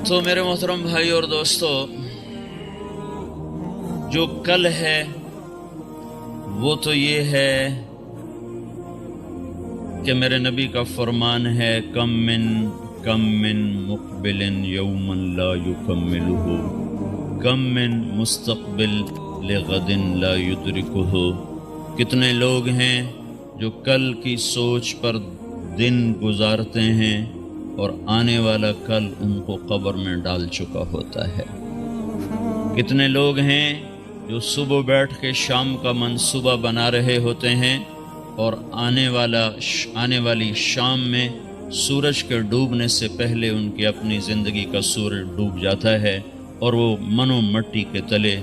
تو میرے محترم بھائی اور دوستو، جو کل ہے وہ تو یہ ہے کہ میرے نبی کا فرمان ہے کم من مقبل یوما لا یکملہ، کم من مستقبل لغد لا یدرکہ۔ کتنے لوگ ہیں جو کل کی سوچ پر دن گزارتے ہیں اور آنے والا کل ان کو قبر میں ڈال چکا ہوتا ہے۔ کتنے لوگ ہیں جو صبح بیٹھ کے شام کا منصوبہ بنا رہے ہوتے ہیں اور آنے والی شام میں سورج کے ڈوبنے سے پہلے ان کی اپنی زندگی کا سورج ڈوب جاتا ہے اور وہ منو مٹی کے تلے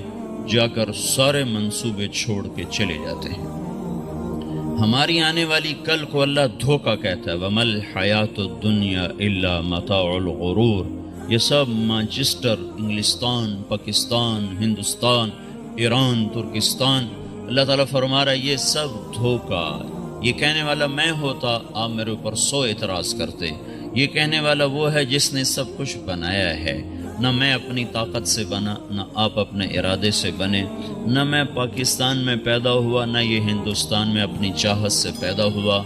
جا کر سارے منصوبے چھوڑ کے چلے جاتے ہیں۔ ہماری آنے والی کل کو اللہ دھوکہ کہتا ہے، وَمَا الْحَيَاةُ الدُّنْيَا إِلَّا مَتَاعُ الْغُرُورِ۔ یہ سب مانچسٹر، انگلستان، پاکستان، ہندوستان، ایران، ترکستان، اللہ تعالیٰ فرما رہا ہے یہ سب دھوکہ۔ یہ کہنے والا میں ہوتا آپ میرے اوپر 100 اعتراض کرتے۔ یہ کہنے والا وہ ہے جس نے سب کچھ بنایا ہے۔ نہ میں اپنی طاقت سے بنا، نہ آپ اپنے ارادے سے بنے، نہ میں پاکستان میں پیدا ہوا، نہ یہ ہندوستان میں اپنی چاہت سے پیدا ہوا۔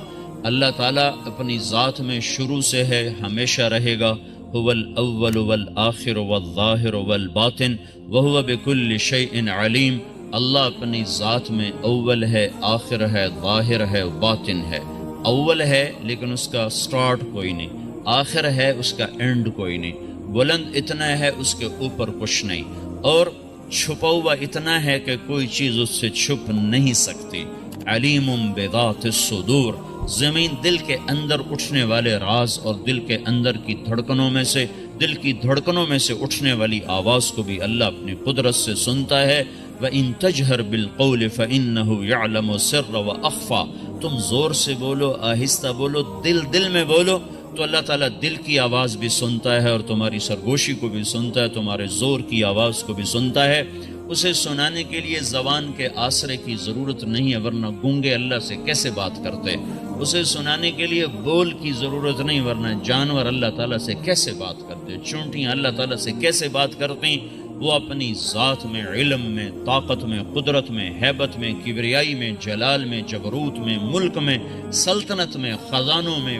اللہ تعالیٰ اپنی ذات میں شروع سے ہے، ہمیشہ رہے گا۔ هو الاول والآخر والظاہر والباطن وهو بكل شيء علیم۔ اللہ اپنی ذات میں اول ہے، آخر ہے، ظاہر ہے، باطن ہے۔ اول ہے لیکن اس کا سٹارٹ کوئی نہیں، آخر ہے اس کا اینڈ کوئی نہیں، بلند اتنا ہے اس کے اوپر کچھ نہیں، اور چھپا ہوا اتنا ہے کہ کوئی چیز اس سے چھپ نہیں سکتی۔ علیم بذات الصدور، زمین دل کے اندر اٹھنے والے راز اور دل کے اندر کی دھڑکنوں میں سے، دل کی دھڑکنوں میں سے اٹھنے والی آواز کو بھی اللہ اپنی قدرت سے سنتا ہے۔ وَإِن تَجْهَرْ بِالْقَوْلِ فَإِنَّهُ يَعْلَمُ السِّرَّ وَأَخْفَى۔ تم زور سے بولو، آہستہ بولو، دل میں بولو، تو اللہ تعالیٰ دل کی آواز بھی سنتا ہے اور تمہاری سرگوشی کو بھی سنتا ہے، تمہارے زور کی آواز کو بھی سنتا ہے۔ اسے سنانے کے لیے زبان کے آسرے کی ضرورت نہیں ہے، ورنہ گونگے اللہ سے کیسے بات کرتے؟ اسے سنانے کے لیے بول کی ضرورت نہیں، ورنہ جانور اللہ تعالیٰ سے کیسے بات کرتے؟ چونٹیاں اللہ تعالیٰ سے کیسے بات کرتی؟ وہ اپنی ذات میں، علم میں، طاقت میں، قدرت میں، ہیبت میں، کبریائی میں، جلال میں، جبروت میں، ملک میں، سلطنت میں، خزانوں میں،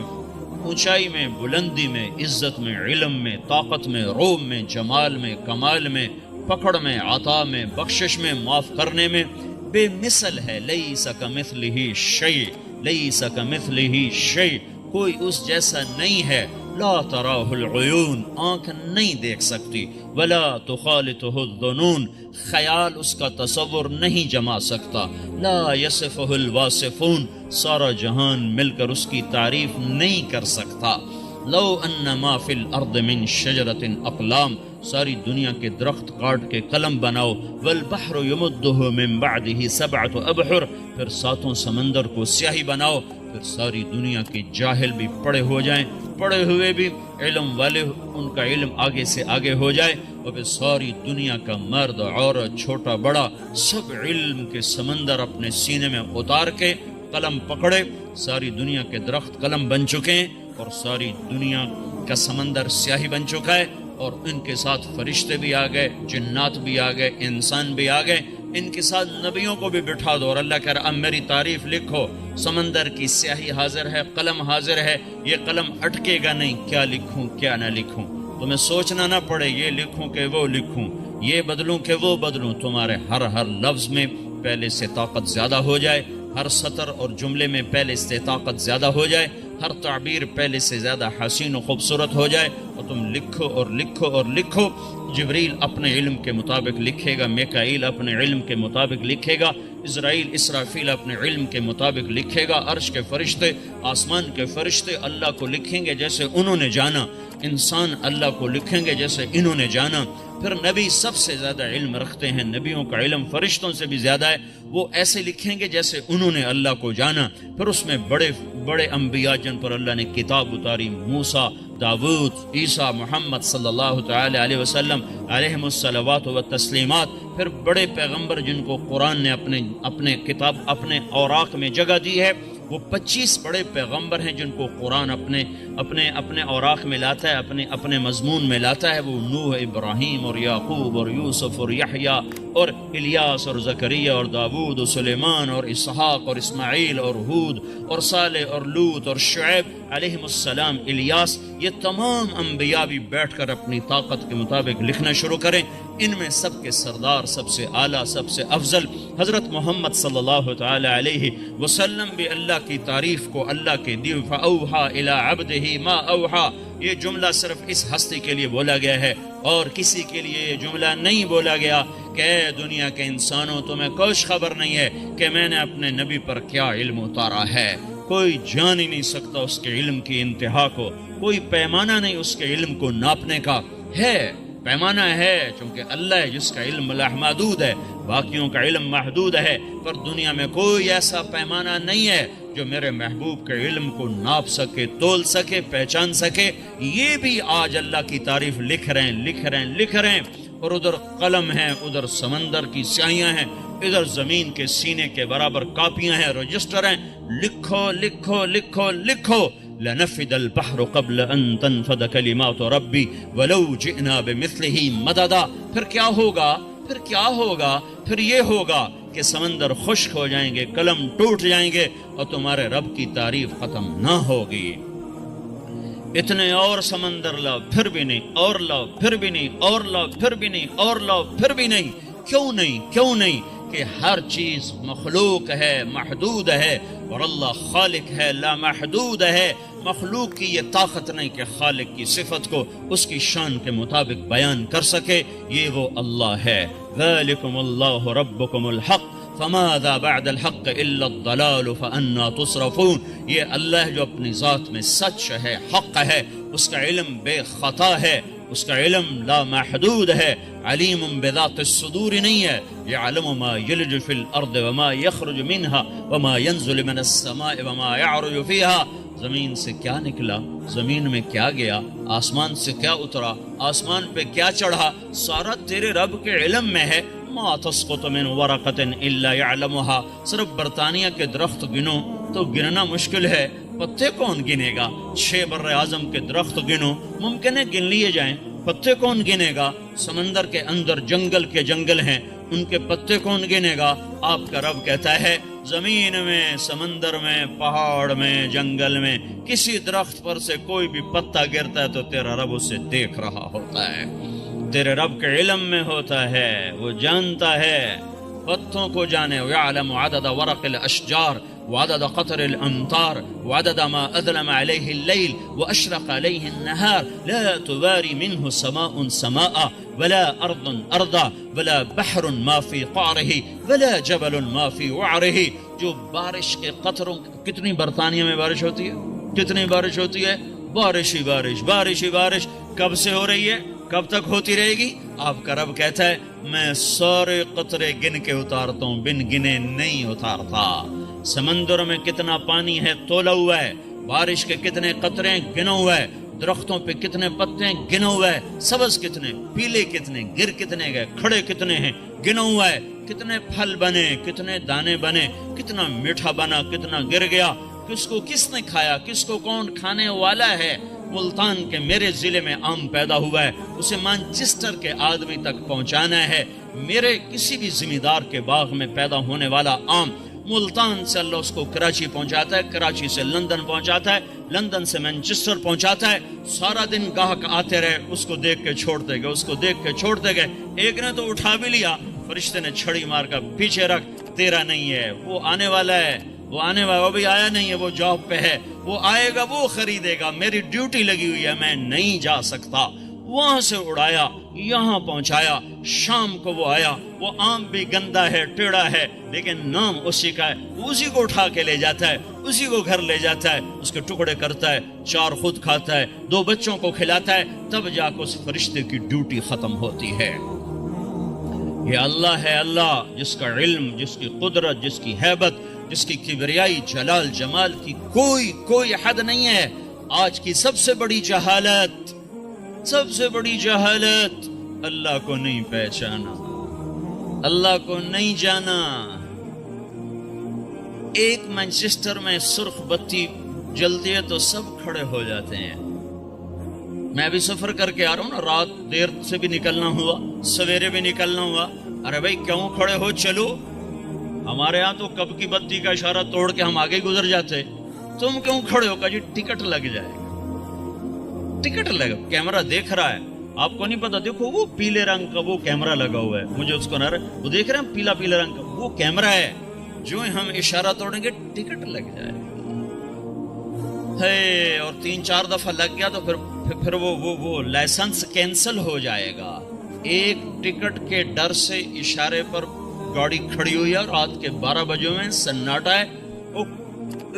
اونچائی میں، بلندی میں، عزت میں، علم میں، طاقت میں، روب میں، جمال میں، کمال میں، پکڑ میں، عطا میں، بخشش میں، معاف کرنے میں بے مثل ہے۔ لیس کمثلہ شیء، لیس کمثلہ شیء، کوئی اس جیسا نہیں ہے۔ لا تراہ العیون، آنکھ نہیں دیکھ سکتی، ولا تخالطہ الظنون، خیال اس کا تصور نہیں جما سکتا۔ لا یصفہ الواصفون، سارا جہان مل کر اس کی تعریف نہیں کر سکتا۔ لو ان ما فی الارض من شجرۃ اقلام، ساری دنیا کے درخت کاٹ کے قلم بناؤ۔ والبحر یمدہ من بعدہ سبعۃ ابحر، پھر 7 سمندر کو سیاہی بناؤ، پھر ساری دنیا کے جاہل بھی پڑے ہو جائیں، پڑے ہوئے بھی علم والے ان کا علم آگے سے آگے ہو جائے، اور پھر ساری دنیا کا مرد عورت چھوٹا بڑا سب علم کے سمندر اپنے سینے میں اتار کے قلم پکڑے۔ ساری دنیا کے درخت قلم بن چکے ہیں اور ساری دنیا کا سمندر سیاہی بن چکا ہے، اور ان کے ساتھ فرشتے بھی آ گئے، جنات بھی آ گئے، انسان بھی آ گئے، ان کے ساتھ نبیوں کو بھی بٹھا دو، اور اللہ کہہ رہا اب میری تعریف لکھو۔ سمندر کی سیاہی حاضر ہے، قلم حاضر ہے، یہ قلم اٹکے گا نہیں، کیا لکھوں کیا نہ لکھوں، تمہیں سوچنا نہ پڑے یہ لکھوں کہ وہ لکھوں، یہ بدلوں کہ وہ بدلوں۔ تمہارے ہر لفظ میں پہلے سے طاقت زیادہ ہو جائے، ہر سطر اور جملے میں پہلے سے طاقت زیادہ ہو جائے، ہر تعبیر پہلے سے زیادہ حسین و خوبصورت ہو جائے، اور تم لکھو اور لکھو اور لکھو۔ جبریل اپنے علم کے مطابق لکھے گا، میکائیل اپنے علم کے مطابق لکھے گا، اسرائیل اسرافیل اپنے علم کے مطابق لکھے گا، عرش کے فرشتے، آسمان کے فرشتے اللہ کو لکھیں گے جیسے انہوں نے جانا، انسان اللہ کو لکھیں گے جیسے انہوں نے جانا۔ پھر نبی سب سے زیادہ علم رکھتے ہیں، نبیوں کا علم فرشتوں سے بھی زیادہ ہے، وہ ایسے لکھیں گے جیسے انہوں نے اللہ کو جانا۔ پھر اس میں بڑے بڑے انبیاء جن پر اللہ نے کتاب اتاری، موسیٰ، داود، عیسیٰ، محمد صلی اللہ تعالی علیہ وسلم علیہم الصلوات والتسلیمات، پھر بڑے پیغمبر جن کو قرآن نے اپنے کتاب، اپنے اوراق میں جگہ دی ہے، وہ 25 بڑے پیغمبر ہیں جن کو قرآن اپنے اوراق میں لاتا ہے، اپنے مضمون میں لاتا ہے۔ وہ نوح، ابراہیم اور یعقوب اور یوسف اور یحییٰ اور الیاس اور زکریا اور داود اور سلیمان اور اسحاق اور اسماعیل اور ہود اور صالح اور لوط اور شعیب علیہم السلام، الیاس، یہ تمام انبیاء بھی بیٹھ کر اپنی طاقت کے مطابق لکھنا شروع کریں۔ ان میں سب کے سردار، سب سے اعلیٰ، سب سے افضل حضرت محمد صلی اللہ تعالی علیہ وسلم بھی اللہ کی تعریف کو، اللہ کے دیو فَأَوْحَى إِلَىٰ عَبْدِهِ مَا أَوْحَى، یہ جملہ صرف اس ہستی کے لیے بولا گیا ہے اور کسی کے لیے یہ جملہ نہیں بولا گیا کہ اے دنیا کے انسانوں، تمہیں کچھ خبر نہیں ہے کہ میں نے اپنے نبی پر کیا علم اتارا ہے۔ کوئی جان ہی نہیں سکتا اس کے علم کی انتہا کو، کوئی پیمانہ نہیں اس کے علم کو ناپنے کا۔ ہے پیمانہ ہے، چونکہ اللہ ہے جس کا علم لامحدود ہے، باقیوں کا علم محدود ہے، پر دنیا میں کوئی ایسا پیمانہ نہیں ہے جو میرے محبوب کے علم کو ناپ سکے، تول سکے، پہچان سکے۔ یہ بھی آج اللہ کی تعریف لکھ رہے ہیں، اور ادھر قلم ہے، ادھر سمندر کی سیاہیاں ہیں، ادھر زمین کے سینے کے برابر کاپیاں ہیں، رجسٹر ہیں، لکھو لنفد البحر قبل ان تنفد کلمات ربی ولو جئنا بمثلہ مددا۔ پھر کیا ہوگا؟ پھر یہ ہوگا کہ سمندر خشک ہو جائیں گے، قلم ٹوٹ جائیں گے اور تمہارے رب کی تعریف ختم نہ ہوگی۔ اتنے اور سمندر لاؤ پھر بھی نہیں، اور لاؤ پھر بھی نہیں، اور لاؤ پھر بھی نہیں، اور لاؤ پھر بھی نہیں۔ کیوں نہیں کہ ہر چیز مخلوق ہے، محدود ہے، اور اللہ خالق ہے، لامحدود ہے۔ مخلوق کی یہ طاقت نہیں کہ خالق کی صفت کو اس کی شان کے مطابق بیان کر سکے، یہ وہ اللہ ہے۔ ذالکم اللہ ربکم الحق فماذا بعد الحق الا الضلال فانا تصرفون۔ یہ اللہ جو اپنی ذات میں سچ ہے، حق ہے، اس کا علم بے خطا ہے، اس کا علم لا محدود ہے، علیم بذات الصدور نہیں ہے، یعلم ما یلج فی الارض وما یخرج منها وما ينزل من السماء وما يعرج فيها۔ زمین سے کیا نکلا، زمین میں کیا گیا، آسمان سے کیا اترا، آسمان پہ کیا چڑھا، سارا تیرے رب کے علم میں ہے۔ ما تسقط من ورقۃ الا يعلمها۔ صرف برطانیہ کے درخت گنو تو گننا مشکل ہے، پتے کون گنے گا؟ 6 بر اعظم کے درخت گنو، ممکن ہے گن لیے جائیں، پتے کون گنے گا؟ سمندر کے اندر جنگل ہیں، ان کے پتے کون گنے گا؟ آپ کا رب کہتا ہے زمین میں، سمندر میں، پہاڑ میں، جنگل میں کسی درخت پر سے کوئی بھی پتا گرتا ہے تو تیرا رب اسے دیکھ رہا ہوتا ہے، تیرے رب کے علم میں ہوتا ہے، وہ جانتا ہے، پتوں کو جانے۔ وَيَعْلَمُ عَدَدَ وَرَقِ الْأَشْجَارِ وعدد قطر الأمطار وعدد ما أظلم عليه الليل وأشرق عليه النهار لا تباري منه سماء سماء ولا أرض أرضا ولا بحر ما في قعره ولا جبل ما في وعره۔ جو بارش کے قطروں، کتنی برطانیہ میں بارش ہوتی ہے، کتنی بارش ہوتی ہے، بارش ہی بارش، بارش ہی بارش، کب سے ہو رہی ہے، کب تک ہوتی رہے گی؟ آپ کا رب کہتا ہے میں سارے قطرے گن کے اتارتا ہوں، بن گنے نہیں اتارتا۔ سمندر میں کتنا پانی ہے تولا ہوا ہے، بارش کے کتنے قطرے گنا ہوا ہے، درختوں پہ کتنے پتے گنا ہوا ہے، سبز کتنے، پیلے کتنے، گر کتنے گئے، کھڑے کتنے ہیں گنا ہوا ہے، کتنے پھل بنے، کتنے دانے بنے، کتنا میٹھا بنا، کتنا گر گیا، کس کو کس نے کھایا، کس کو کون کھانے والا ہے۔ ملتان کے میرے ضلع میں آم پیدا ہوا ہے، اسے مانچسٹر کے آدمی تک پہنچانا ہے۔ میرے کسی بھی زمیندار کے باغ میں پیدا ہونے والا آم ملتان سے اللہ اس کو کراچی پہنچاتا ہے، کراچی سے لندن پہنچاتا ہے، لندن سے مانچسٹر پہنچاتا ہے۔ سارا دن گاہک آتے رہے، اس کو دیکھ کے چھوڑتے گئے، اس کو دیکھ کے چھوڑتے گئے۔ ایک نے تو اٹھا بھی لیا، فرشتے نے چھڑی مار کر پیچھے رکھ، تیرا نہیں ہے، وہ آنے والا ہے، وہ آنے والا، وہ بھی آیا نہیں ہے، وہ جاب پہ ہے، وہ آئے گا، وہ خریدے گا، میری ڈیوٹی لگی ہوئی ہے، میں نہیں جا سکتا۔ وہاں سے اڑایا، یہاں پہنچایا، شام کو وہ آیا، وہ آم بھی گندا ہے، ٹیڑھا ہے، لیکن نام اسی کا ہے، اسی کو اٹھا کے لے جاتا ہے، اسی کو گھر لے جاتا ہے، اس کے ٹکڑے کرتا ہے، 4 خود کھاتا ہے، 2 بچوں کو کھلاتا ہے، تب جا کے اس فرشتے کی ڈیوٹی ختم ہوتی ہے۔ یہ اللہ ہے، اللہ جس کا علم، جس کی قدرت، جس کی ہیبت، جس کی کبریائی، جلال جمال کی کوئی حد نہیں ہے۔ آج کی سب سے بڑی جہالت، سب سے بڑی جہالت، اللہ کو نہیں پہچانا، اللہ کو نہیں جانا۔ ایک مانچسٹر میں سرخ بتی جلتی ہے تو سب کھڑے ہو جاتے ہیں. میں بھی سفر کر کے آ رہا ہوں نا، رات دیر سے بھی نکلنا ہوا، سویرے بھی نکلنا ہوا. ارے بھائی کیوں کھڑے ہو، چلو. ہمارے ہاں تو کب کی بتی کا اشارہ توڑ کے ہم آگے گزر جاتے. تم کیوں کھڑے ہو؟ کہ جی ٹکٹ لگ جائے گا. ٹکٹ لگا، کیمرہ دیکھ رہا ہے. آپ کو نہیں پتا، دیکھو وہ پیلے رنگ کا وہ کیمرہ لگا ہوا ہے. مجھے اس کو نہ وہ دیکھ رہے ہیں پیلا پیلا رنگ کا وہ کیمرہ ہے. جو ہم اشارہ توڑیں گے ٹکٹ لگ جائے گا. اور 3-4 دفعہ لگ گیا تو پھر وہ لائسنس کینسل ہو جائے گا. ایک ٹکٹ کے ڈر سے اشارے پر گاڑی کھڑی ہوئی ہے. رات کے 12 بجے میں سناٹا ہے.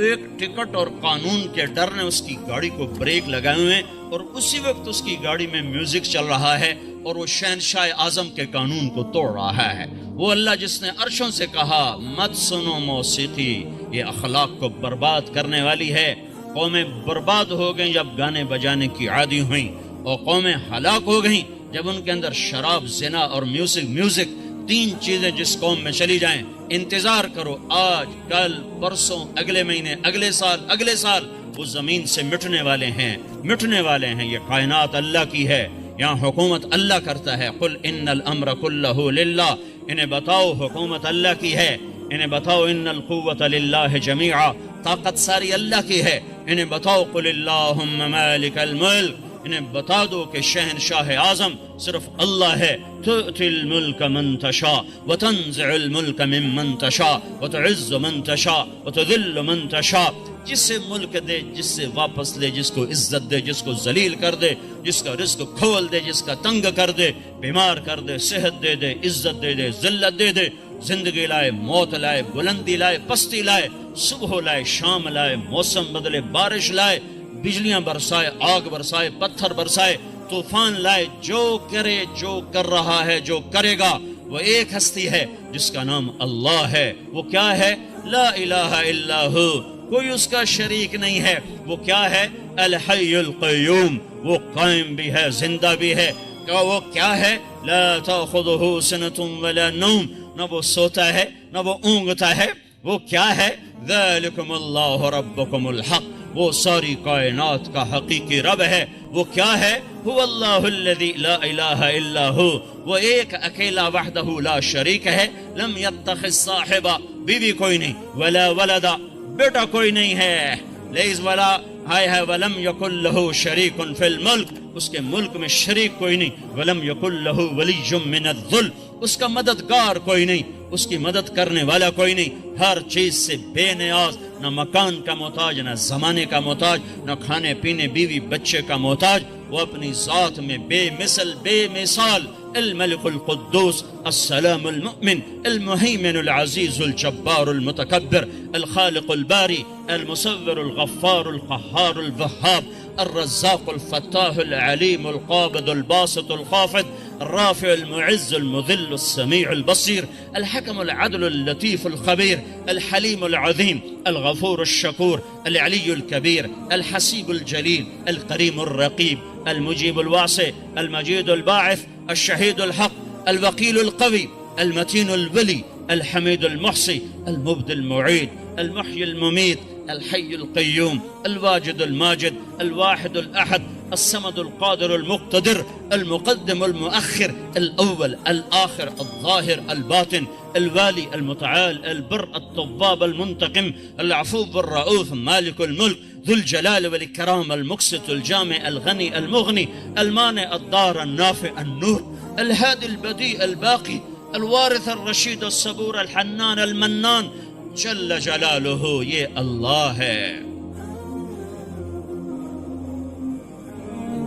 ایک ٹکٹ اور قانون کے ڈر نے اس کی گاڑی کو بریک لگائے ہوئے ہیں، اور اسی وقت اس کی گاڑی میں میوزک چل رہا ہے اور وہ شہنشاہ اعظم کے قانون کو توڑ رہا ہے. وہ اللہ جس نے عرشوں سے کہا مت سنو موسیقی، یہ اخلاق کو برباد کرنے والی ہے. قومیں برباد ہو گئیں جب گانے بجانے کی عادی ہوئیں، اور قومیں ہلاک ہو گئیں جب ان کے اندر شراب، زنا اور میوزک 3 چیزیں جس قوم میں چلی جائیں. انتظار کرو، آج، کل، پرسوں، اگلے مہینے، اگلے سال وہ زمین سے مٹنے والے ہیں. یہ کائنات اللہ کی ہے، یہاں حکومت اللہ کرتا ہے. قل ان الامر کلہ للہ، انہیں بتاؤ حکومت اللہ کی ہے. انہیں بتاؤ ان القوت للہ جمیعا، طاقت ساری اللہ کی ہے. انہیں بتاؤ قل اللہم مالک الملک، انہیں بتا دو کہ شہنشاہ اعظم صرف اللہ ہے. تؤتی الملک من تشاء وتنزع الملک ممن تشاء وتعز من تشاء وتذل من تشاء. جس سے ملک دے، جس سے واپس لے، جس کو عزت دے، جس کو ذلیل کر دے، جس کا رزق کھول دے، جس کا تنگ کر دے، بیمار کر دے، صحت دے دے، عزت دے دے، ذلت دے دے. زندگی لائے، موت لائے، بلندی لائے، پستی لائے، صبح لائے، شام لائے، موسم بدلے، بارش لائے، بجلیاں برسائے، آگ برسائے، پتھر برسائے، طوفان لائے. جو کرے، جو کر رہا ہے، جو کرے گا، وہ ایک ہستی ہے جس کا نام اللہ ہے. وہ کیا ہے؟ لا الہ الا ہو، کوئی اس کا شریک نہیں ہے. وہ کیا ہے؟ الحی القیوم، وہ قائم بھی ہے، زندہ بھی ہے. وہ کیا ہے؟ لا تأخذہ سنۃ ولا نوم، نہ وہ سوتا ہے نہ وہ اونگتا ہے. وہ کیا ہے؟ ذالکم اللہ ربکم الحق، وہ ساری کائنات کا حقیقی رب ہے. وہ کیا ہے؟ هو اللہ الذی لا الہ الا ہو، وہ ایک اکیلا وحدہ لا شریک ہے. لم یتخذ صاحبہ، بیوی کوئی نہیں، ولا ولدا، بیٹا کوئی نہیں ہے. لیز ولا ہے ولم یکن لہ شریک فی الملک، اس کے ملک میں شریک کوئی نہیں. ولم یکن لہ ولی من الذل، اس کا مددگار کوئی نہیں، اس کی مدد کرنے والا کوئی نہیں. ہر چیز سے بے نیاز، نہ مکان کا محتاج، نہ زمانے کا محتاج، نہ کھانے پینے، بیوی بچے کا محتاج. وہ اپنی ذات میں بے مثل، بے مثال. الملك القدوس السلام المؤمن المهيمن العزيز الجبار المتكبر الخالق الباري المصور الغفار القهار الوهاب الرزاق الفتاح العليم القابض الباسط الخافض الرافع المعز المذل السميع البصير الحكم العدل اللطيف الخبير الحليم العظيم الغفور الشكور العلي الكبير الحسيب الجليل الكريم الرقيب المجيب الواسع المجيد الباعث الشهيد الحق الوكيل القوي المتين الولي الحميد المحصي المبدي المعيد المحيي المميت الحي القيوم الواجد الماجد الواحد الأحد الصمد القادر المقتدر المقدم المؤخر الأول الآخر الظاهر الباطن الوالي المتعال البر الطباب المنتقم العفو الرؤوف مالك الملك ذو الجلال والإكرام المقسط الجامع الغني المغني المانع الضار النافع النور الهادي البديع الباقي الوارث الرشيد الصبور الحنان المنان جل جلالہ. یہ اللہ ہے.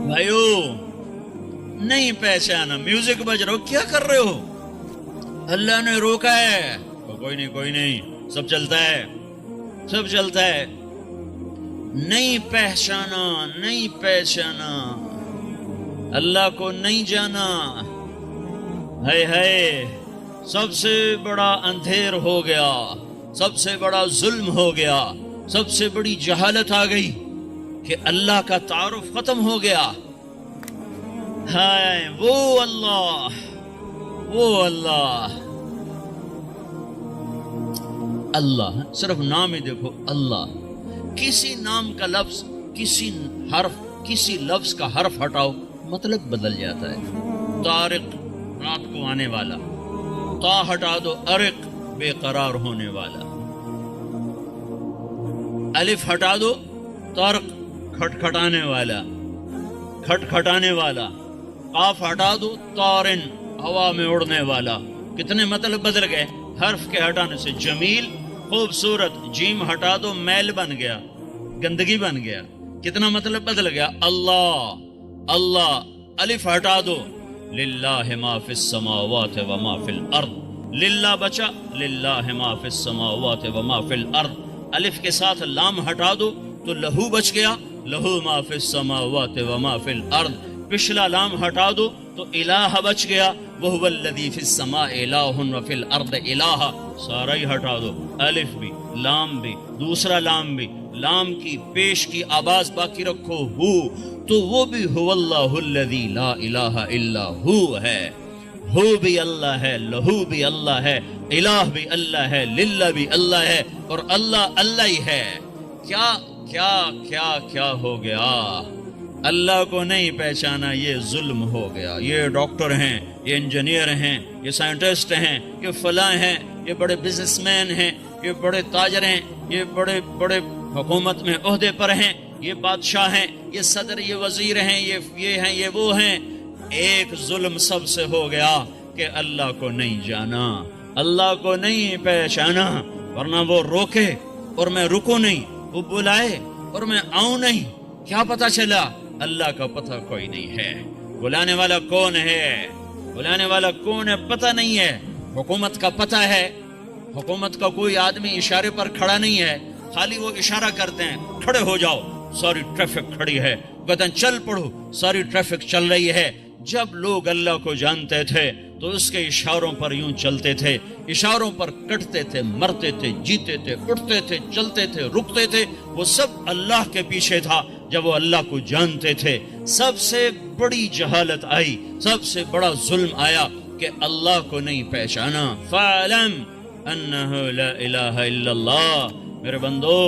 بھائیو نہیں پہچانا، میوزک بج رہا ہو، کیا کر رہے ہو؟ اللہ نے روکا ہے. کوئی نہیں سب چلتا ہے. نہیں پہچانا اللہ کو، نہیں جانا. ہے سب سے بڑا اندھیر ہو گیا، سب سے بڑا ظلم ہو گیا، سب سے بڑی جہالت آ گئی کہ اللہ کا تعارف ختم ہو گیا. ہے وہ اللہ اللہ، صرف نام ہی دیکھو اللہ. کسی نام کا لفظ، کسی حرف، کسی لفظ کا حرف ہٹاؤ مطلب بدل جاتا ہے. طارق رات کو آنے والا، تا ہٹا دو ارق بے قرار ہونے والا، الف ہٹا دو طرق کھٹکھٹانے والا، کھٹکھٹانے والا، قاف ہٹا دو طارن ہوا میں اڑنے والا. کتنے مطلب بدل گئے حرف کے ہٹانے سے. جمیل خوبصورت، جیم ہٹا دو میل بن گیا، گندگی بن گیا. کتنا مطلب بدل گیا. اللہ اللہ، الف ہٹا دو للہ ما فی السماوات و ما فی الارض، للہ بچا للہ ما فی السماوات و ما فی الارض. الف کے ساتھ لام ہٹا دو تو لہو بچ گیا، لہو ما فی السماوات و ما فی الارض. پچھلا لام ہٹا دو تو الہ بچ گیا، وہو الذی فی السماء الہ و فی الارض الہ. سارا ہی ہٹا دو، الف بھی لام بھی دوسرا لام بھی، لام کی پیش کی آواز باقی رکھو ہو، تو وہ بھی هو اللہ الذی لا الہ الا ہو ہے. ہو بھی اللہ ہے، لہو بھی اللہ ہے، الہ بھی اللہ ہے، للہ بھی اللہ ہے، اور اللہ اللہ ہی ہے. کیا کیا کیا کیا ہو گیا؟ اللہ کو نہیں پہچانا، یہ ظلم ہو گیا. یہ ڈاکٹر ہیں، یہ انجینئر ہیں، یہ سائنٹسٹ ہیں، یہ فلاں ہیں، یہ بڑے بزنس مین ہیں، یہ بڑے تاجر ہیں، یہ بڑے بڑے حکومت میں عہدے پر ہیں، یہ بادشاہ ہیں، یہ صدر، یہ وزیر ہیں، یہ ہیں، یہ وہ ہیں. ایک ظلم سب سے ہو گیا کہ اللہ کو نہیں جانا، اللہ کو نہیں پہچانا. ورنہ وہ روکے اور میں رکوں نہیں، وہ بلائے اور میں آؤں نہیں. کیا پتہ چلا؟ اللہ کا پتہ کوئی نہیں ہے. بلانے والا کون ہے؟ بلانے والا کون ہے پتہ نہیں ہے. حکومت کا پتہ ہے، حکومت کا کوئی آدمی اشارے پر کھڑا نہیں ہے، خالی وہ اشارہ کرتے ہیں کھڑے ہو جاؤ، ساری ٹریفک کھڑی ہے، کہتے ہیں چل پڑو، ساری ٹریفک چل رہی ہے. جب لوگ اللہ کو جانتے تھے تو اس کے اشاروں پر یوں چلتے تھے، اشاروں پر کٹتے تھے، مرتے تھے، جیتے تھے، اٹھتے تھے، چلتے تھے، رکتے تھے. وہ سب اللہ کے پیچھے تھا. جب وہ اللہ کو جانتے تھے، سب سے بڑی جہالت آئی، سب سے بڑا ظلم آیا کہ اللہ کو نہیں پہچانا. فَاعْلَمْ أَنَّهُ لَا إِلَهَ إِلَّا اللَّهُ. میرے بندو،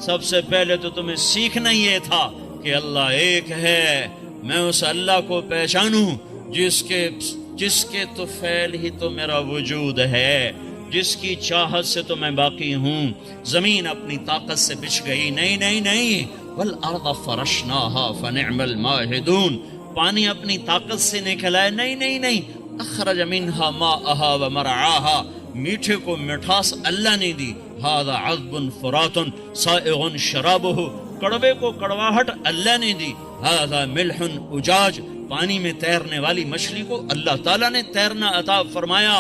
سب سے پہلے تو تمہیں سیکھنا یہ تھا کہ اللہ ایک ہے. میں اس اللہ کو پہچانوں جس کے تو فعل ہی تو میرا وجود ہے، جس کی چاہت سے تو میں باقی ہوں. زمین اپنی طاقت سے بچھ گئی نہیں نہیں نہیں، والارض فرشناها فنعم الماہدون. پانی اپنی طاقت سے نکل آئے نہیں نہیں نہیں، اخرج منها ماءها ومرعاها. میٹھے کو مٹھاس اللہ نے دی. هذا عذب فرات سائغ شرابه. کڑوے کو کڑواہٹ اللہ نے دی. هذا ملح اجاج. پانی میں تیرنے والی مچھلی کو اللہ تعالیٰ نے تیرنا عطا فرمایا،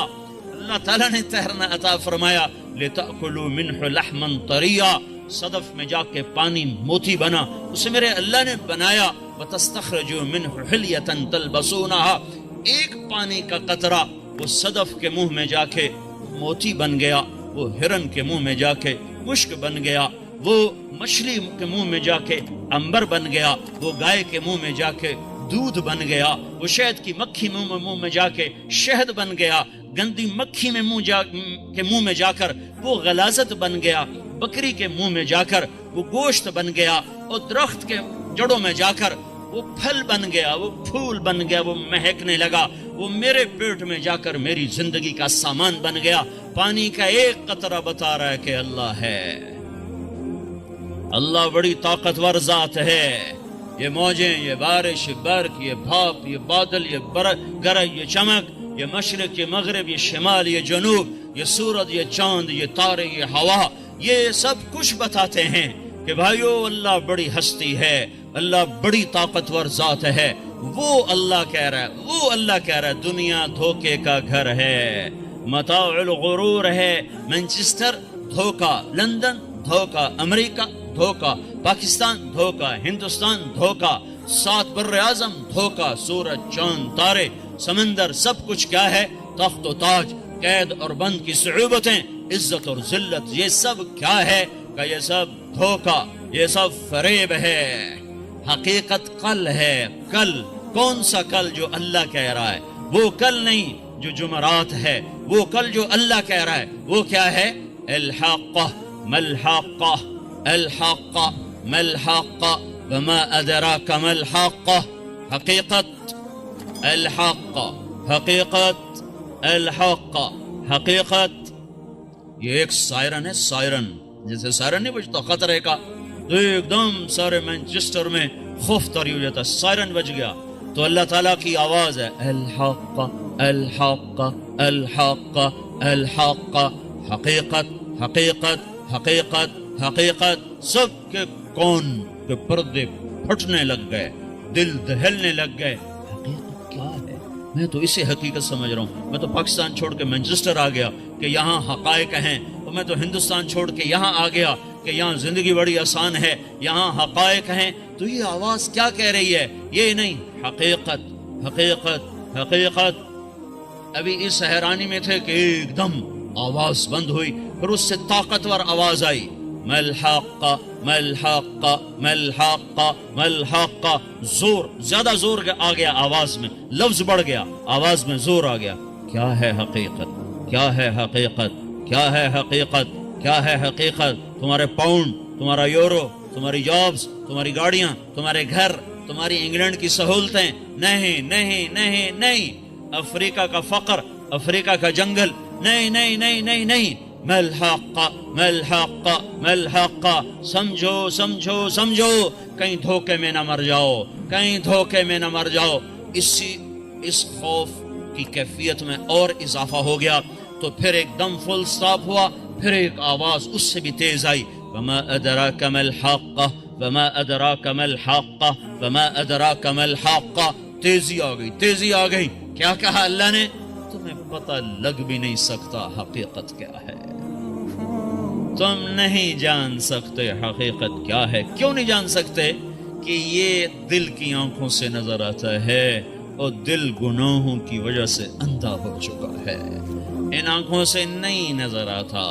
اللہ تعالیٰ نے تیرنا عطا فرمایا. لتأکلوا منه لحما طریا. صدف میں جا کے پانی موتی بنا، اسے میرے اللہ نے بنایا. وتستخرجوا منه حلیة تلبسونها. ایک پانی کا قطرہ وہ صدف کے منہ میں جا کے موتی بن گیا، وہ ہرن کے منہ میں جا کے مشک بن گیا، وہ مچھلی کے منہ میں جا کے عنبر بن گیا، وہ گائے کے منہ میں جا کے دودھ بن گیا، وہ شہد کی مکھی منہ میں جا کے شہد بن گیا، گندی مکھی میں منہ میں جا کر وہ غلاظت بن گیا، بکری کے منہ میں جا کر وہ گوشت بن گیا، اور درخت کے جڑوں میں جا کر وہ پھل بن گیا، وہ پھول بن گیا، وہ مہکنے لگا، وہ میرے پیٹ میں جا کر میری زندگی کا سامان بن گیا. پانی کا ایک قطرہ بتا رہا ہے کہ اللہ ہے. اللہ بڑی طاقتور ذات ہے. یہ موجیں، یہ بارش، یہ برق، یہ بھاپ، یہ بادل، یہ گرج، یہ چمک، یہ مشرق، یہ مغرب، یہ شمال، یہ جنوب، یہ سورج، یہ چاند، یہ تارے، یہ ہوا، یہ سب کچھ بتاتے ہیں کہ بھائیو اللہ بڑی ہستی ہے، اللہ بڑی طاقتور ذات ہے. وہ اللہ کہہ رہا ہے، وہ اللہ کہہ رہا ہے دنیا دھوکے کا گھر ہے، متاع الغرور ہے. مانچسٹر دھوکا، لندن دھوکا، امریکہ دھوکا، پاکستان دھوکا، ہندوستان دھوکا، 7 بر اعظم دھوکا، سورج، چاند، تارے، سمندر، سب کچھ کیا ہے؟ تخت و تاج، قید اور بند کی صعوبتیں، عزت اور ذلت، یہ سب کیا ہے؟ کہ یہ سب دھوکا، یہ سب فریب ہے. حقیقت کل ہے. کل کون سا کل جو اللہ کہہ رہا ہے؟ وہ کل نہیں جو جمعرات ہے، وہ کل جو اللہ کہہ رہا ہے وہ کیا ہے؟ الحاقہ ملحاقہ الحاقہ ملحاقہ وما ادراک ملحاقہ حقیقت الحاقہ حقیقت الحاقہ حقیقت. یہ ایک سائرن ہے، سائرن جیسے سائرن نہیں بجتا خطرے کا تو ایک دم سارے مانچسٹر میں خوف طاری ہو جاتا، سائرن بج گیا. تو اللہ تعالیٰ کی آواز ہے الحاقہ الحاقہ الحاقہ الحاقہ حقیقت حقیقت حقیقت حقیقت. سب کے کون کے پردے پھٹنے لگ گئے، دل دہلنے لگ گئے. حقیقت کیا ہے؟ میں تو اسے حقیقت سمجھ رہا ہوں. میں تو پاکستان چھوڑ کے مانچسٹر آ گیا کہ یہاں حقائق ہیں، اور میں تو ہندوستان چھوڑ کے یہاں آ گیا کہ یہاں زندگی بڑی آسان ہے، یہاں حقائق ہیں. تو یہ آواز کیا کہہ رہی ہے؟ یہ نہیں، حقیقت حقیقت حقیقت. ابھی اس حیرانی میں تھے کہ ایک دم آواز بند ہوئی، پھر اس سے طاقتور آواز آئی ملحاقہ ملحاقہ ملحاقہ ملحاقہ. زور، زیادہ زور آ گیا آواز میں، لفظ بڑھ گیا، آواز میں زور آ گیا. کیا ہے حقیقت؟ کیا ہے حقیقت؟ کیا ہے حقیقت؟ کیا ہے حقیقت؟ تمہارے پاؤنڈ، تمہارا یورو، تمہاری جابز، تمہاری گاڑیاں، تمہارے گھر، تمہاری انگلینڈ کی سہولتیں؟ نہیں نہیں نہیں نہیں. افریقہ کا فقر، افریقہ کا جنگل؟ نہیں نہیں نہیں نہیں نہیں. ملحاقہ ملحاقہ ملحاقہ. سمجھو سمجھو سمجھو، کہیں دھوکے میں نہ مر جاؤ، کہیں دھوکے میں نہ مر جاؤ. اس خوف کی کیفیت میں اور اضافہ ہو گیا. تو پھر ایک دم فل سٹاپ ہوا، پھر ایک آواز اس سے بھی تیز آئی وما ادراک ما الحاقہ وما ادراک ما الحاقہ وما ادراک ما الحاقہ. تیزی آ گئی، تیزی آ گئی. کیا کہا اللہ نے؟ تمہیں پتہ لگ بھی نہیں سکتا حقیقت کیا ہے. تم نہیں جان سکتے حقیقت کیا ہے. کیوں نہیں جان سکتے؟ کہ یہ دل کی آنکھوں سے نظر آتا ہے، اور دل گناہوں کی وجہ سے اندھا ہو چکا ہے. ان آنکھوں سے نہیں نظر آتا.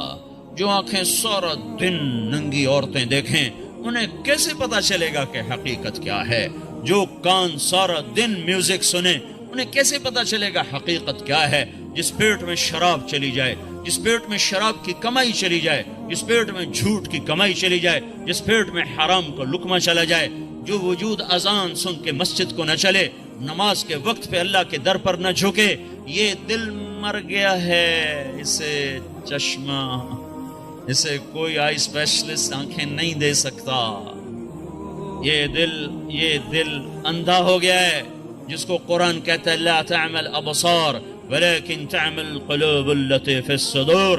جو آنکھیں سارا دن ننگی عورتیں دیکھیں، انہیں کیسے پتا چلے گا کہ حقیقت کیا ہے؟ جو کان سارا دن میوزک سنیں، انہیں کیسے پتا چلے گا حقیقت کیا ہے؟ جس پیٹ میں شراب چلی جائے، جس پیٹ میں شراب کی کمائی چلی جائے، جس پیٹ میں جھوٹ کی کمائی چلی جائے، جس پیٹ میں حرام کا لقمہ چلا جائے، جو وجود اذان سن کے مسجد کو نہ چلے، نماز کے وقت پہ اللہ کے در پر نہ جھکے، یہ دل مر گیا ہے. اسے چشمہ، اسے کوئی آئی اسپیشلسٹ آنکھیں نہیں دے سکتا. یہ دل اندھا ہو گیا ہے، جس کو قرآن کہتا ہے لا تعمل ابصار ولكن تعمل القلوب التي في الصدور.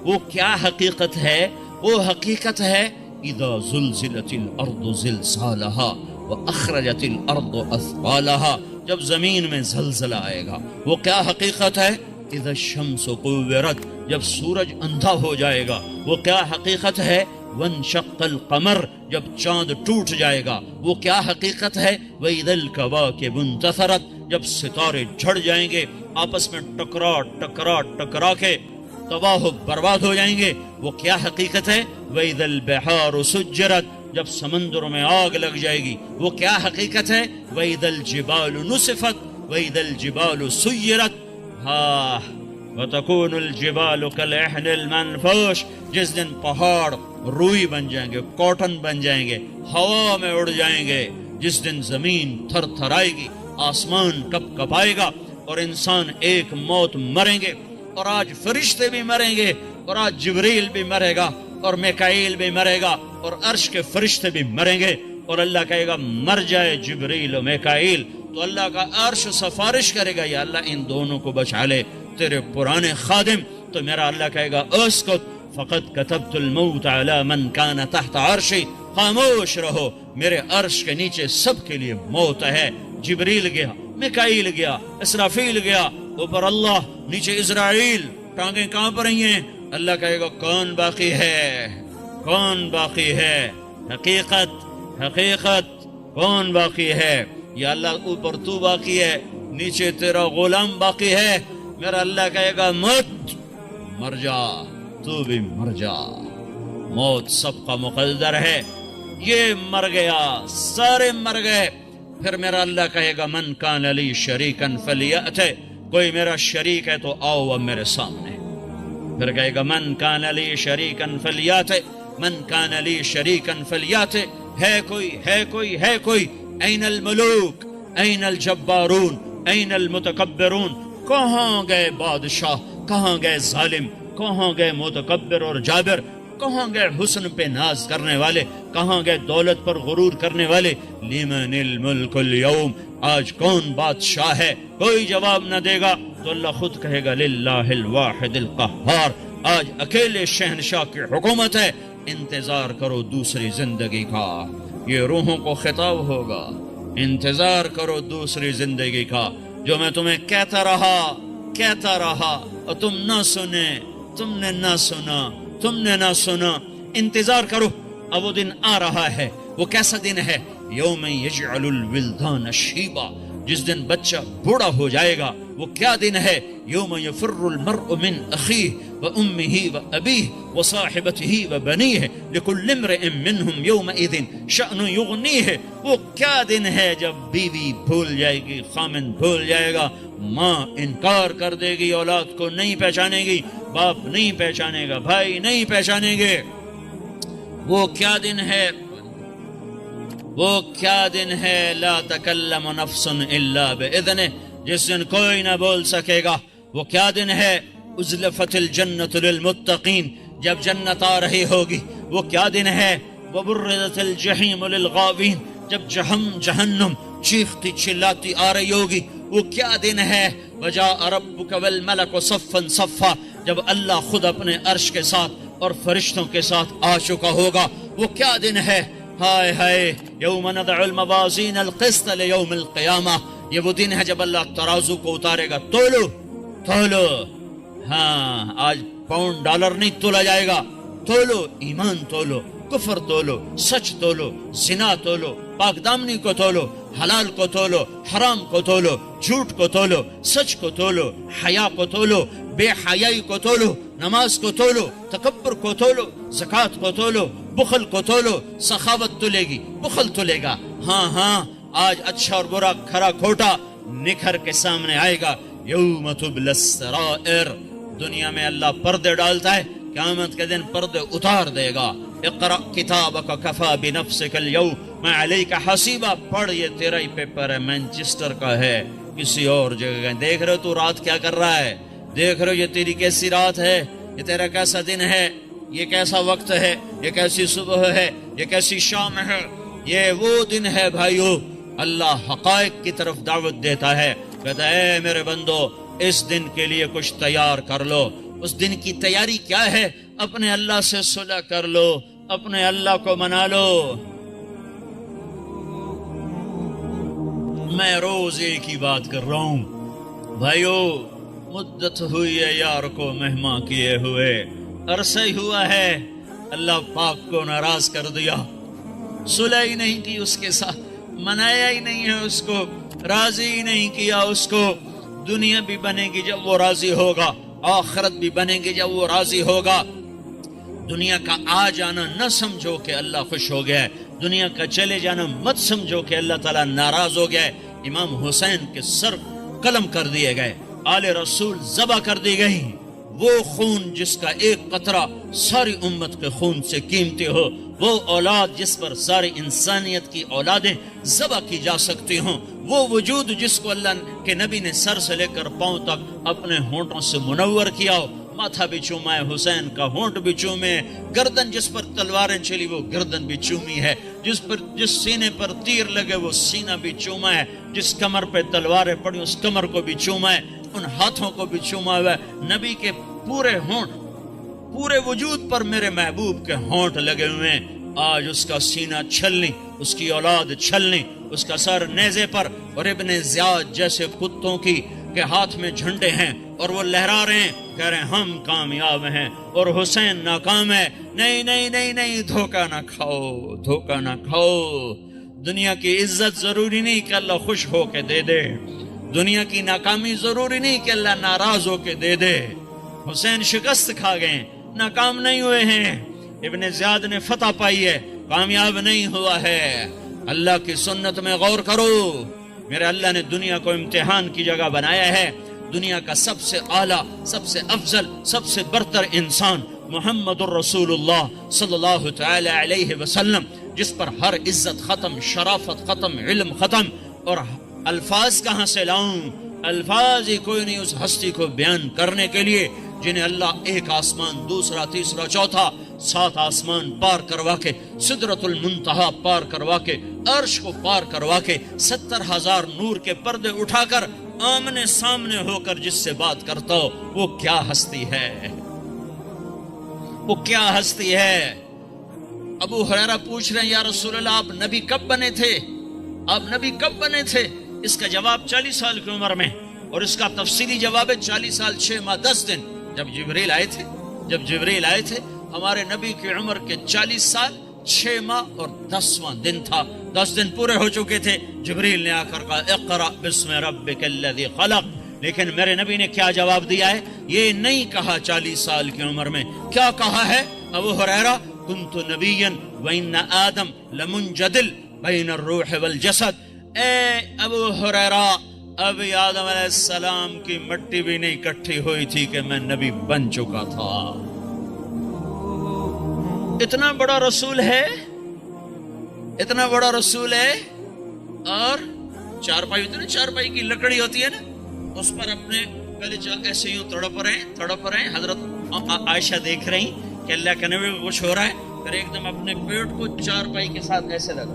وہ کیا حقیقت ہے؟ وہ حقیقت ہے اذا زلزلت الارض زلزالها واخرجت الارض اثقالها. جب زمین میں زلزلہ آئے گا. وہ کیا حقیقت ہے؟ اذا الشمس كورت. جب سورج اندھا ہو جائے گا. وہ کیا حقیقت ہے؟ وانشق القمر. جب چاند ٹوٹ جائے گا. وہ کیا حقیقت ہے؟ واذا الكواكب انتثرت. جب ستارے جھڑ جائیں گے، آپس میں ٹکرا ٹکرا ٹکرا کے تباہ و برباد ہو جائیں گے. وہ کیا حقیقت ہے؟ واذا البحار سجرت. جب سمندروں میں آگ لگ جائے گی. وہ کیا حقیقت ہے؟ واذا الجبال نسفت واذا الجبال سیرت. ہاں وتكون الجبال كالعهن المنفوش. جس دن پہاڑ روئی بن جائیں گے، کاٹن بن جائیں گے، ہوا میں اڑ جائیں گے. جس دن زمین تھر تھرائے گی، آسمان کپ کپائے گا، اور انسان ایک موت مریں گے. اور آج فرشتے بھی مریں گے، اور آج جبریل بھی مرے گا، اور میکائیل بھی مرے گا، اور عرش کے فرشتے بھی مریں گے. اور اللہ کہے گا مر جائے جبریل و میکائیل، تو اللہ کا عرش سفارش کرے گا یا اللہ ان دونوں کو بچا لے، تیرے پرانے خادم. تو میرا اللہ کہے گا اسکت فقد كتبت الموت على من كان تحت عرشی. خاموش رہو، میرے عرش کے نیچے سب کے لیے موت ہے. جبریل گیا، میکائیل گیا، اسرافیل گیا، اوپر اللہ، نیچے اسرائیل. ٹانگیں کہاں پر رہی ہیں؟ اللہ کہے گا کون باقی ہے؟ کون باقی ہے؟ حقیقت حقیقت کون باقی ہے؟ یا اللہ اوپر تو باقی ہے، نیچے تیرا غلام باقی ہے. میرا اللہ کہے گا مت، مر جا، تو بھی مر جا. موت سب کا مقدر ہے. یہ مر گیا، سارے مر گئے. پھر میرا اللہ کہے گا من کان لی شریکا فلیأت. کوئی میرا شریک ہے تو آؤ اب میرے سامنے. پھر کہے گا من کان لی شریکن فلیات، من کان لی شریکن فلیات، ہے کوئی این الملوک این الجبارون این المتکبرون، کہاں گئے بادشاہ، کہاں گئے ظالم، کہاں گئے متکبر اور جابر، کہاں گئے حسن پہ ناز کرنے والے، کہاں گئے دولت پر غرور کرنے والے؟ لمن الملک اليوم، آج کون بادشاہ ہے؟ کوئی جواب نہ دے گا تو اللہ خود کہے گا للہ الواحد القہار، آج اکیلے شہنشاہ کی حکومت ہے، انتظار کرو دوسری زندگی کا۔ یہ روحوں کو خطاب ہوگا، انتظار کرو دوسری زندگی کا۔ جو میں تمہیں کہتا رہا اور تم نہ سنے، تم نے نہ سنا، انتظار کرو، اب وہ دن آ رہا ہے۔ وہ کیسا دن ہے؟ یوم یجعل الولدان شیبا، جس دن بچہ بوڑھا ہو جائے گا۔ وہ کیا دن ہے؟ یوم یفر المرء من اخیہ وامہ وابیہ وصاحبتہ وبنیہ لکل امرئ منہم یومئذ شأن یغنیہ۔ وہ کیا دن ہے جب بیوی بھول جائے گی، خامن بھول جائے گا، ماں انکار کر دے گی، اولاد کو نہیں پہچانے گی، باپ نہیں پہچانے گا، بھائی نہیں پہچانے گے۔ وہ کیا دن ہے؟ وہ کیا دن ہے؟ لا تکلم نفس الا باذنہ، جس دن کوئی نہ بول سکے گا۔ وہ کیا دن ہے؟ ازلفت الجنت للمتقین، جب جنت آ رہی ہوگی۔ وہ کیا دن ہے؟ وبرزت الجحیم للغاوین، جب جہنم چیختی چلاتی آ رہی ہوگی۔ وہ کیا دن ہے؟ وجاء ربک والملک صفا صفا، جب اللہ خود اپنے عرش کے ساتھ اور فرشتوں کے ساتھ آ چکا ہوگا۔ وہ کیا دن ہے؟ ہائے ہائے، یوم ندع الموازین القسط لیوم القیامہ، یہ وہ دن ہے جب اللہ ترازو کو اتارے گا۔ تولو، ہاں آج پاؤنڈ ڈالر نہیں تولا جائے گا، تولو، ایمان تولو، کفر تولو، سچ تولو، زنا تولو، پاک دامنی کو تولو، حلال کو تولو، حرام کو تولو، جھوٹ کو تولو، سچ کو تولو، حیا کو تولو، بے حیائی کو تولو، نماز کو تولو، تکبر کو تولو، زکوٰۃ کو تولو، بخل کو تولو۔ سخاوت تولے گی، بخل تولے گا۔ ہاں آج اچھا اور برا، کھرا کھوٹا نکھر کے سامنے آئے گا۔ یوم تبلی السرائر، دنیا میں اللہ پردے ڈالتا ہے، قیامت کے دن پردے اتار دے گا۔ اقرأ کتابک کفا بنفسک اليوم علیک حسیبا، پڑھ، یہ تیرا ہی پیپر ہے، مانچسٹر کا ہے، کسی اور جگہ کا۔ دیکھ رہے ہو تو رات کیا کر رہا ہے، دیکھ رہے ہو یہ تیری کیسی رات ہے، یہ تیرا کیسا دن ہے، یہ کیسا وقت ہے، یہ کیسی صبح ہے، یہ کیسی شام ہے۔ یہ وہ دن ہے بھائیو، اللہ حقائق کی طرف دعوت دیتا ہے، کہتا ہے اے میرے بندو، اس دن کے لیے کچھ تیار کر لو۔ اس دن کی تیاری کیا ہے؟ اپنے اللہ سے صلح کر لو، اپنے اللہ کو منا لو۔ میں روز ایک ہی بات کر رہا ہوں بھائیو، مدت ہوئی ہے یار کو مہمان کیے ہوئے، عرصہ ہی ہوا ہے، اللہ پاک کو ناراض کر دیا، صلح ہی نہیں کی اس کے ساتھ، منایا ہی نہیں ہے اس کو، راضی ہی نہیں کیا اس کو۔ دنیا بھی بنے گی جب وہ راضی ہوگا، آخرت بھی بنے گی جب وہ راضی ہوگا۔ دنیا کا آ جانا نہ سمجھو کہ اللہ خوش ہو گیا ہے، دنیا کا چلے جانا مت سمجھو کہ اللہ تعالیٰ ناراض ہو گیا ہے۔ امام حسین کے سر قلم کر دیے گئے، آل رسول ذبح کر دی گئی۔ وہ خون جس کا ایک قطرہ ساری امت کے خون سے قیمتی ہو، وہ اولاد جس پر ساری انسانیت کی اولادیں ذبح کی جا سکتی ہوں، وہ وجود جس کو اللہ کے نبی نے سر سے لے کر پاؤں تک اپنے ہونٹوں سے منور کیا ہو، ماتھا بھی چوما ہے حسین کا، ہونٹ بھی چومے، گردن جس پر تلواریں چلی وہ گردن بھی چومی ہے، جس سینے پر تیر لگے وہ سینہ بھی چوما ہے، جس کمر پہ تلواریں پڑی اس کمر کو بھی چوما ہے، ان ہاتھوں کو بھی چوما ہوا ہے۔ نبی کے پورے ہونٹ، پورے وجود پر میرے محبوب کے ہونٹ لگے ہوئے ہیں۔ آج اس کا سینہ چھلنی، اس کی اولاد چھلنی، اس کا سر نیزے پر، اور ابن زیاد جیسے کتوں کی کے ہاتھ میں جھنڈے ہیں اور وہ لہرا رہے ہیں، کہہ رہے ہیں ہم کامیاب ہیں اور حسین ناکام ہے۔ نہیں نہیں نہیں نہیں، دھوکہ نہ کھاؤ، دھوکہ نہ کھاؤ۔ دنیا کی عزت ضروری نہیں کہ اللہ خوش ہو کے دے دے، دنیا کی ناکامی ضروری نہیں کہ اللہ ناراض ہو کے دے دے۔ حسین شکست کھا گئے، ناکام نہیں ہوئے ہیں، ابن زیاد نے فتح پائی ہے، کامیاب نہیں ہوا ہے۔ اللہ کی سنت میں غور کرو، میرے اللہ نے دنیا کو امتحان کی جگہ بنایا ہے۔ دنیا کا سب سے اعلیٰ، سب سے افضل، سب سے برتر انسان محمد الرسول اللہ صلی اللہ تعالی علیہ وسلم، جس پر ہر عزت ختم، شرافت ختم، علم ختم. اور الفاظ کہاں سے لاؤں؟ الفاظ ہی کوئی نہیں اس ہستی کو بیان کرنے کے لیے جنہیں اللہ ایک آسمان، دوسرا، تیسرا، چوتھا، 7 آسمان پار کروا کے، سدرۃ المنتہا پار کروا کے، عرش کو پار کروا کے، 70,000 نور کے پردے اٹھا کر آمنے سامنے ہو کر جس سے بات کرتا ہو، وہ کیا ہستی ہے؟ وہ کیا ہستی ہے؟ ابو ہریرہ پوچھ رہے ہیں یا رسول اللہ آپ نبی کب بنے تھے؟ آپ نبی کب بنے تھے؟ اس کا جواب 40 سال کی عمر میں، اور اس کا تفصیلی جواب ہے 40 سال 6 ماہ 10 دن. جب جبریل آئے تھے ہمارے نبی کی عمر کے 40 سال 6 ماہ اور 10واں دن تھا. 10 دن پورے ہو چکے تھے. جبریل نے آ کر کہا اقرأ بسم ربک الذی خلق. لیکن میرے نبی نے کیا جواب دیا ہے؟ یہ نہیں کہا 40 سال کی عمر میں. کیا کہا ہے ابو ہریرہ؟ کنت نبیا وان آدم لمنجدل بین الروح والجسد. اے ابو ہریرہ، ابھی آدم علیہ السلام کی مٹی بھی نہیں اکٹھی ہوئی تھی کہ میں نبی بن چکا تھا. اتنا بڑا رسول ہے، اتنا بڑا رسول ہے. اور چارپائی ہوتی ہے نا، چارپائی کی لکڑی ہوتی ہے نا، اس پر اپنے پہلے ایسے یوں تڑپ رہے ہیں. حضرت عائشہ دیکھ رہی کہ اللہ کے نبی کو کچھ ہو رہا ہے، پھر ایک دم اپنے پیٹ کو چارپائی کے ساتھ ایسے لگا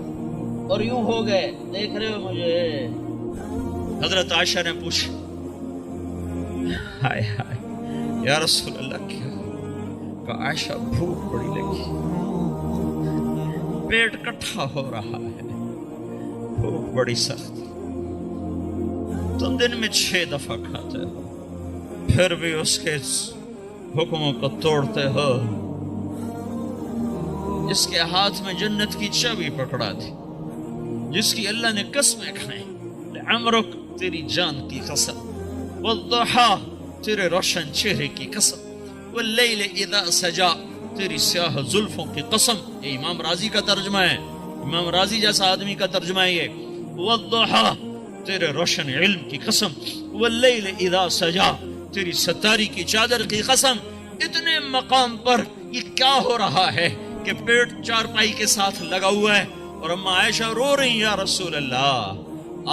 اور یوں ہو گئے. دیکھ رہے ہو مجھے؟ حضرت عائشہ نے پوچھا ہائے ہائے یا رسول اللہ کیا؟ کہ عائشہ بھوک بڑی لگی، پیٹ کٹھا ہو رہا ہے، بھوک بڑی سخت. تم دن میں 6 دفعہ کھاتے ہو، پھر بھی اس کے حکموں کو توڑتے ہو. جس کے ہاتھ میں جنت کی چابی پکڑا دی، جس کی اللہ نے قسمیں کھائیں، عمرک تیری جان کی قسم، والضحا تیرے روشن چہرے کی قسم، واللیل اذا سجا تیری سیاہ زلفوں کی قسم. یہ امام راضی کا ترجمہ ہے، امام راضی جیسا آدمی کا ترجمہ ہے یہ. والضحا تیرے روشن علم کی قسم، واللیل اذا سجا تیری ستاری کی چادر کی قسم. اتنے مقام پر یہ کیا ہو رہا ہے کہ پیٹ چارپائی کے ساتھ لگا ہوا ہے اور اما عائشہ رو رہی یا رسول اللہ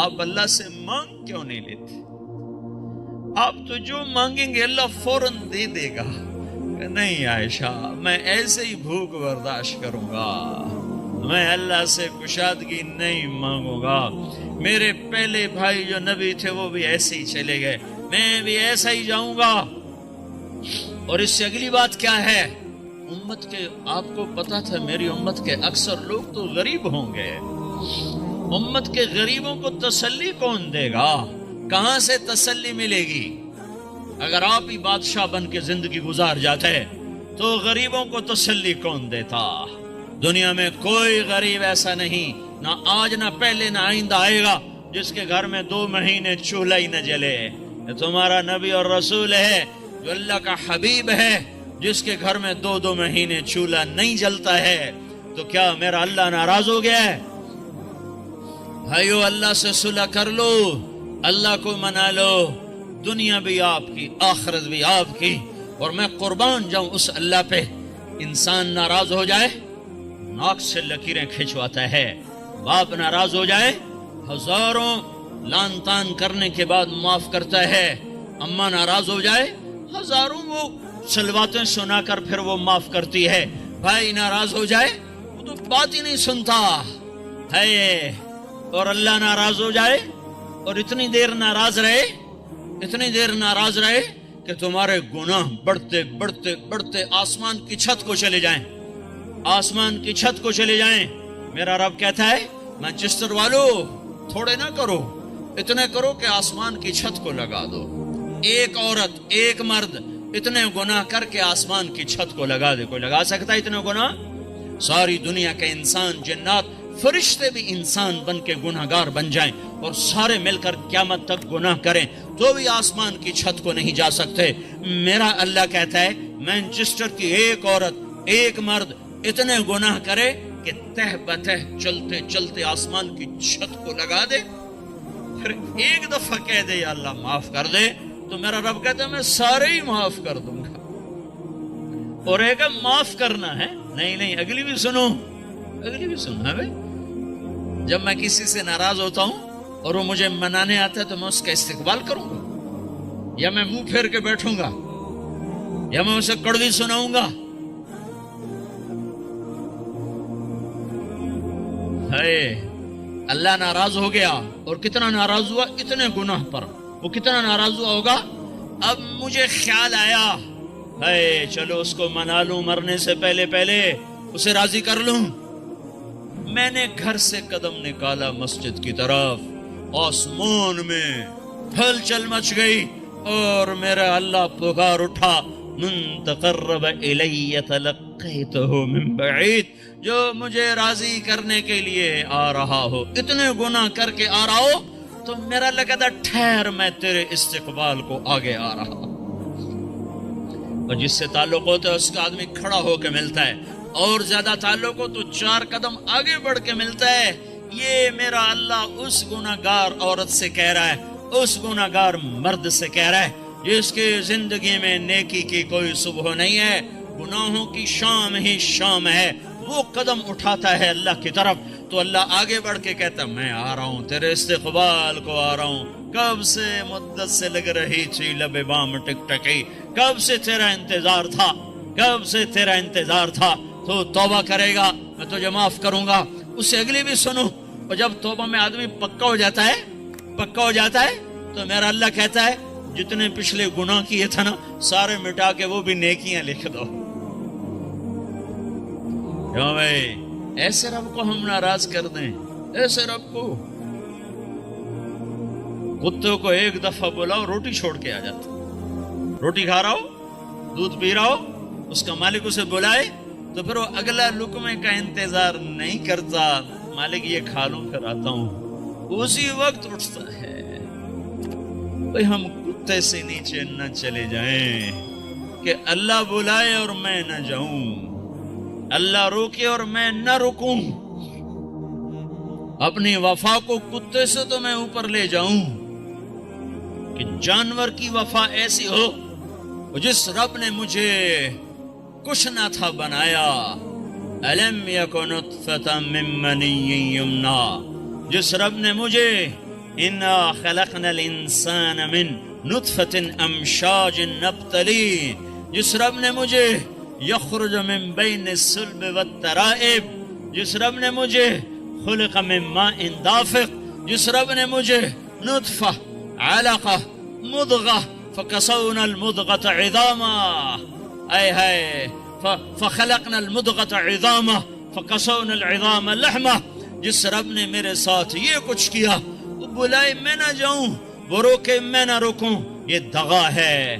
آپ اللہ سے مانگ کیوں نہیں لیتے؟ آپ تو جو مانگیں گے اللہ فوراً دے دے گا. کہ نہیں عائشہ، میں ایسے ہی بھوک برداشت کروں گا، میں اللہ سے کشادگی نہیں مانگوں گا. میرے پہلے بھائی جو نبی تھے وہ بھی ایسے ہی چلے گئے، میں بھی ایسا ہی جاؤں گا. اور اس سے اگلی بات کیا ہے؟ امت کے، آپ کو پتا تھا میری امت کے اکثر لوگ تو غریب ہوں گے. امت کے غریبوں کو تسلی کون دے گا؟ کہاں سے تسلی ملے گی؟ اگر آپ ہی بادشاہ بن کے زندگی گزار جاتے تو غریبوں کو تسلی کون دیتا؟ دنیا میں کوئی غریب ایسا نہیں، نہ آج نہ پہلے نہ آئندہ آئے گا جس کے گھر میں 2 مہینے چولہا ہی نہ جلے. یہ تمہارا نبی اور رسول ہے جو اللہ کا حبیب ہے، جس کے گھر میں 2 مہینے چولہا نہیں جلتا ہے. تو کیا میرا اللہ ناراض ہو گیا ہے؟ بھائیو اللہ سے صلح کر لو، اللہ کو منا لو. دنیا بھی آپ کی، آخرت بھی آپ کی. اور میں قربان جاؤں اس اللہ پہ، انسان ناراض ہو جائے ناک سے لکیریں کھنچواتا ہے، باپ ناراض ہو جائے ہزاروں لان تان کرنے کے بعد معاف کرتا ہے، اماں ناراض ہو جائے ہزاروں وہ سلواتیں سنا کر پھر وہ معاف کرتی ہے، بھائی ناراض ہو جائے وہ تو بات ہی نہیں سنتا ہے. اور اللہ ناراض ہو جائے اور اتنی دیر ناراض رہے کہ تمہارے گناہ بڑھتے بڑھتے بڑھتے آسمان کی چھت کو چلے جائیں. میرا رب کہتا ہے مانچسٹر والو تھوڑے نہ کرو، اتنے کرو کہ آسمان کی چھت کو لگا دو. ایک عورت ایک مرد اتنے گناہ کر کے آسمان کی چھت کو لگا دے. کوئی لگا سکتا ہے اتنے گناہ؟ ساری دنیا کے انسان، جنات، فرشتے بھی انسان بن کے گناہگار بن جائیں اور سارے مل کر قیامت تک گناہ کریں تو بھی آسمان کی چھت کو نہیں جا سکتے. میرا اللہ کہتا ہے مانچسٹر کی ایک عورت ایک مرد اتنے گناہ کرے کہ تہ بتہ چلتے چلتے آسمان کی چھت کو لگا دے، پھر ایک دفعہ کہہ دے یا اللہ معاف کر دے، تو میرا رب کہتا ہے میں سارے ہی معاف کر دوں گا. اور ایک معاف کرنا ہے، نہیں اگلی بھی سنو، اگلی بھی سنو. ہے بھائی، جب میں کسی سے ناراض ہوتا ہوں اور وہ مجھے منانے آتا ہے تو میں اس کا استقبال کروں گا، یا میں منہ پھیر کے بیٹھوں گا، یا میں اسے کڑوی سناؤں گا؟ اللہ ناراض ہو گیا، اور کتنا ناراض ہوا؟ اتنے گناہ پر وہ کتنا ناراض ہوا ہوگا. اب مجھے خیال آیا چلو اس کو منا لوں، مرنے سے پہلے اسے راضی کر لوں. میں نے گھر سے قدم نکالا مسجد کی طرف، آسمان میں ہلچل مچ گئی، اور میرا اللہ پکار اٹھا، من تقرب الی تلقیتہ من بعید، جو مجھے راضی کرنے کے لیے آ رہا ہو، اتنے گناہ کر کے آ رہا ہو، تو میرا لگا تھا ٹھہر، میں تیرے استقبال کو آگے آ رہا ہوں. اور جس سے تعلق ہوتا ہے اس کا آدمی کھڑا ہو کے ملتا ہے، اور زیادہ تعلق ہو تو 4 قدم آگے بڑھ کے ملتا ہے. یہ میرا اللہ اس گناہگار عورت سے کہہ رہا ہے، اس گناہگار مرد سے کہہ رہا ہے جس کی زندگی میں نیکی کی کوئی صبح نہیں ہے، گناہوں کی شام ہی شام ہے. وہ قدم اٹھاتا ہے اللہ کی طرف تو اللہ آگے بڑھ کے کہتا میں آ رہا ہوں، تیرے استقبال کو آ رہا ہوں. کب سے مدت سے لگ رہی تھی لب بام ٹک ٹکی، کب سے تیرا انتظار تھا، کب سے تیرا انتظار تھا. تو توبہ کرے گا میں تجھے معاف کروں گا. اس سے اگلی بھی سنو. اور جب توبہ میں آدمی پکا ہو جاتا ہے تو میرا اللہ کہتا ہے جتنے پچھلے گناہ کیے تھا نا سارے مٹا کے وہ بھی نیکیاں لکھ دو. کیوں بھائی ایسے رب کو ہم ناراض کر دیں؟ ایسے رب کو کتے کو ایک دفعہ بلاؤ روٹی چھوڑ کے آ جاتا، روٹی کھا رہا ہو، دودھ پی رہا ہو، اس کا مالک اسے بلائے تو پھر وہ اگلا لقمے کا انتظار نہیں کرتا، مالک یہ کھا لوں پھر آتا ہوں، اسی وقت اٹھتا ہے. بھئی ہم کتے سے نیچے نہ چلے جائیں کہ اللہ بلائے اور میں نہ جاؤں، اللہ روکے اور میں نہ رکوں. اپنی وفا کو کتے سے تو میں اوپر لے جاؤں کہ جانور کی وفا ایسی ہو. جس رب نے مجھے کچھ نہ تھا بنایا، الم یکن نطفۃ من منی یمنی، جس رب نے مجھے انا خلقنا الانسان من نطفۃ امشاج نبتلی، جس رب نے مجھے یخرج من بین الصلب والترائب، جس رب نے مجھے خلق من ماء دافق، جس رب نے مجھے نطفہ علقہ مضغہ فکسونا المضغۃ عظاما، اے ہے فخلقنا المضغۃ عظاما فکسونا العظام لحما، جس رب نے میرے ساتھ یہ کچھ کیا، وہ بلائے میں نہ جاؤں، وہ روکے میں نہ رکوں. یہ دغا ہے،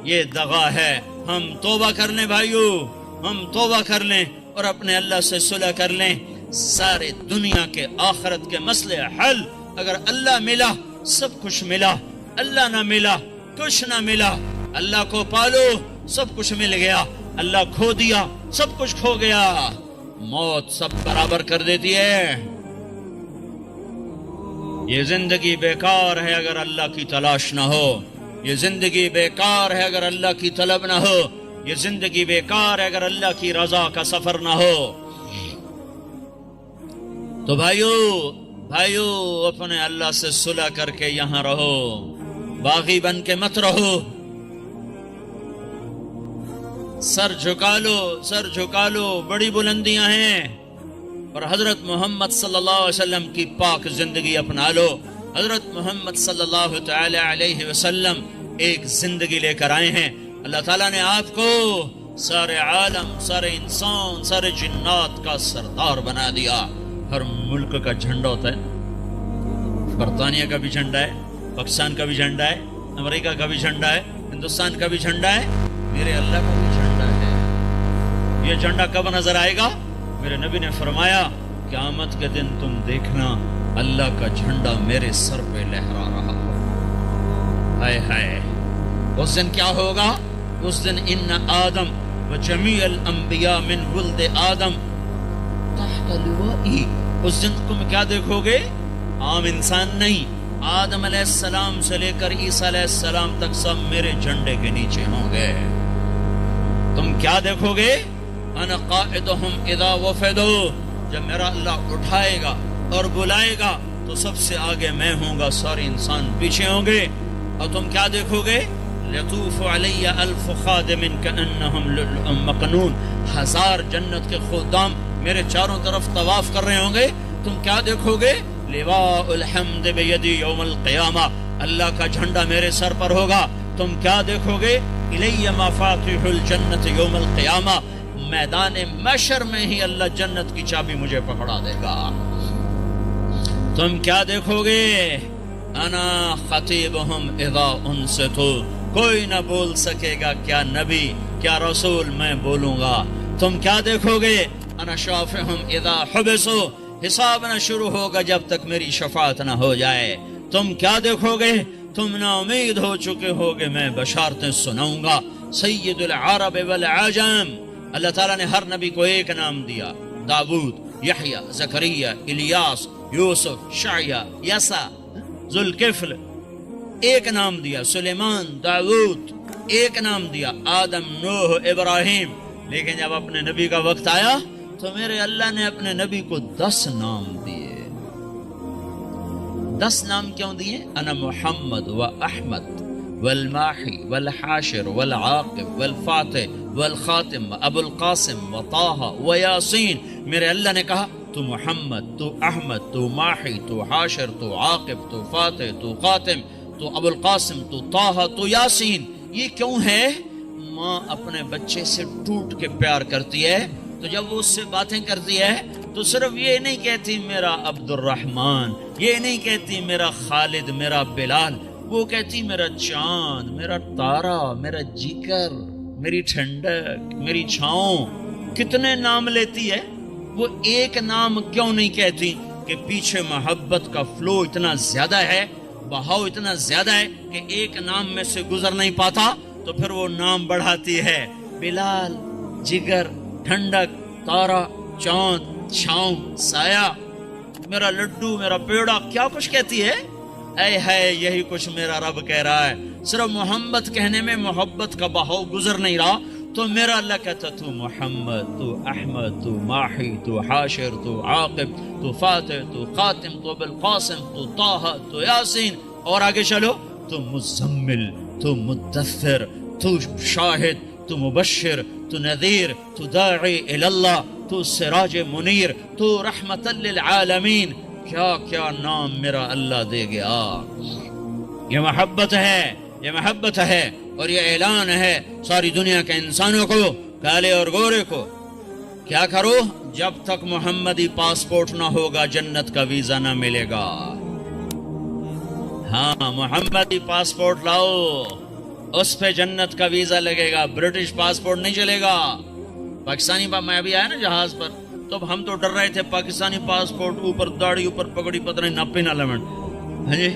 یہ دغا ہے. ہم توبہ کر لیں بھائیو، ہم توبہ کر لیں اور اپنے اللہ سے صلح کر لیں. سارے دنیا کے آخرت کے مسئلے حل. اگر اللہ ملا سب کچھ ملا، اللہ نہ ملا کچھ نہ ملا. اللہ کو پالو سب کچھ مل گیا، اللہ کھو دیا سب کچھ کھو گیا. موت سب برابر کر دیتی ہے. یہ زندگی بیکار ہے اگر اللہ کی تلاش نہ ہو، یہ زندگی بیکار ہے اگر اللہ کی طلب نہ ہو، یہ زندگی بیکار ہے اگر اللہ کی رضا کا سفر نہ ہو. تو بھائیو اپنے اللہ سے صلح کر کے یہاں رہو، باغی بن کے مت رہو. سر جھکا لو، بڑی بلندیاں ہیں. اور حضرت محمد صلی اللہ علیہ وسلم کی پاک زندگی اپنا لو. حضرت محمد صلی اللہ تعالی علیہ وسلم ایک زندگی لے کر آئے ہیں. اللہ تعالیٰ نے آپ کو سارے عالم، سارے انسان، سارے جنات کا سردار بنا دیا. ہر ملک کا جھنڈا ہوتا ہے، برطانیہ کا بھی جھنڈا ہے، پاکستان کا بھی جھنڈا ہے، امریکہ کا بھی جھنڈا ہے، ہندوستان کا بھی جھنڈا ہے، میرے اللہ کا بھی جھنڈا ہے. یہ جھنڈا کب نظر آئے گا؟ میرے نبی نے فرمایا قیامت کے دن تم دیکھنا اللہ کا جھنڈا میرے سر پہ لہرا رہا ہو. ہائے ہائے، اس دن کیا ہوگا؟ اس دن ان آدم و جمیع الانبیاء من ولد آدم تحت لوائی. اس دن تم کیا دیکھو گے؟ عام انسان نہیں، آدم علیہ السلام سے لے کر عیسیٰ علیہ السلام تک سب میرے جھنڈے کے نیچے ہوں گے۔ تم کیا دیکھو گے؟ انا قائدہم اذا وفدوا، جب میرا اللہ اٹھائے گا اور بلائے گا تو سب سے آگے میں ہوں گا، سارے انسان پیچھے ہوں گے۔ اور تم کیا دیکھو گے؟ یطوف علی الف خادم کانہم لؤلؤ مکنون، 1000 جنت کے خدام میرے چاروں طرف طواف کر رہے ہوں گے۔ تم کیا دیکھو گے؟ لواء الحمد بیدی یوم القیامہ، اللہ کا جھنڈا میرے سر پر ہوگا۔ تم کیا دیکھو گے؟ الی مفاتیح الجنت یوم القیامہ، میدان محشر میں ہی اللہ جنت کی چابی مجھے پکڑا دے گا۔ تم کیا دیکھو گے؟ انا خطیبہم اذا انصتوا، کوئی نہ بول سکے گا، کیا نبی کیا رسول، میں بولوں گا۔ تم کیا دیکھو گے؟ انا شافعہم اذا حبسوا، حساب نہ شروع ہوگا جب تک میری شفاعت نہ ہو جائے۔ تم کیا دیکھو گے؟ تم نا امید ہو چکے ہوگے، میں بشارتیں سناؤں گا۔ سید العرب والعجم، اللہ تعالیٰ نے ہر نبی کو ایک نام دیا، داود، یحییٰ، زکریا، الیاس، یوسف، شعیہ، یسع، ذوالکفل، ایک نام دیا۔ سلیمان، داود، ایک نام دیا۔ آدم، نوح، ابراہیم۔ لیکن جب اپنے نبی کا وقت آیا تو میرے اللہ نے اپنے نبی کو 10 نام دیے۔ 10 نام کیوں دیے؟ انا محمد و احمد والماحی والحاشر والعاقب والفاتح والخاتم ابو القاسم و طٰہٰ و یاسین۔ میرے اللہ نے کہا تو محمد، تو احمد، تو ماحی، تو حاشر، تو عاقب، تو فاتح، تو خاتم، تو ابو القاسم، تو طٰہٰ، تو یاسین۔ یہ کیوں ہے؟ ماں اپنے بچے سے ٹوٹ کے پیار کرتی ہے، تو جب وہ اس سے باتیں کرتی ہے تو صرف یہ نہیں کہتی میرا عبد الرحمن، یہ نہیں کہتی میرا خالد، میرا بلال، وہ کہتی میرا چاند، میرا تارا، میرا جگر، میری ٹھنڈک، میری چھاؤں۔ کتنے نام لیتی ہے وہ، ایک نام کیوں نہیں کہتی؟ کہ پیچھے محبت کا فلو اتنا زیادہ ہے، بہاؤ اتنا زیادہ ہے کہ ایک نام میں سے گزر نہیں پاتا، تو پھر وہ نام بڑھاتی ہے۔ بلال، جگر، ٹھنڈک، تارا، چاند، چھاؤں، سایہ، میرا لڈو، میرا پیڑا، کیا کچھ کہتی ہے۔ اے ہے یہی کچھ میرا رب کہہ رہا ہے۔ صرف محمد کہنے میں محبت کا بہاؤ گزر نہیں رہا، تو میرا اللہ کہتا تو محمد، تو احمد، تو ماحی، تو حاشر، تو عاقب، تو فاتح، تو خاتم، تو بالقاسم، تو طٰہٰ، تو یاسین، اور آگے چلو، تو مزمل، تو مدثر، تو شاہد، تو مبشر، تو نذیر، تو داعی اللہ، تو سراج منیر، تو رحمت للعالمین۔ کیا کیا نام میرا اللہ دے گیا۔ یہ محبت ہے، یہ محبت ہے، اور یہ اعلان ہے ساری دنیا کے انسانوں کو، کالے اور گورے کو، کیا کرو؟ جب تک محمدی پاسپورٹ نہ ہوگا جنت کا ویزا نہ ملے گا۔ ہاں، محمدی پاسپورٹ لاؤ، اس پہ جنت کا ویزا لگے گا، برٹش پاسپورٹ نہیں چلے گا۔ پاکستانی میں ابھی آیا نا جہاز پر، تو ہم تو ڈر رہے تھے پاکستانی پاسپورٹ، اوپر داڑھی، اوپر پگڑی، پتہ نہیں نپی نہ لمن، ہاں جی۔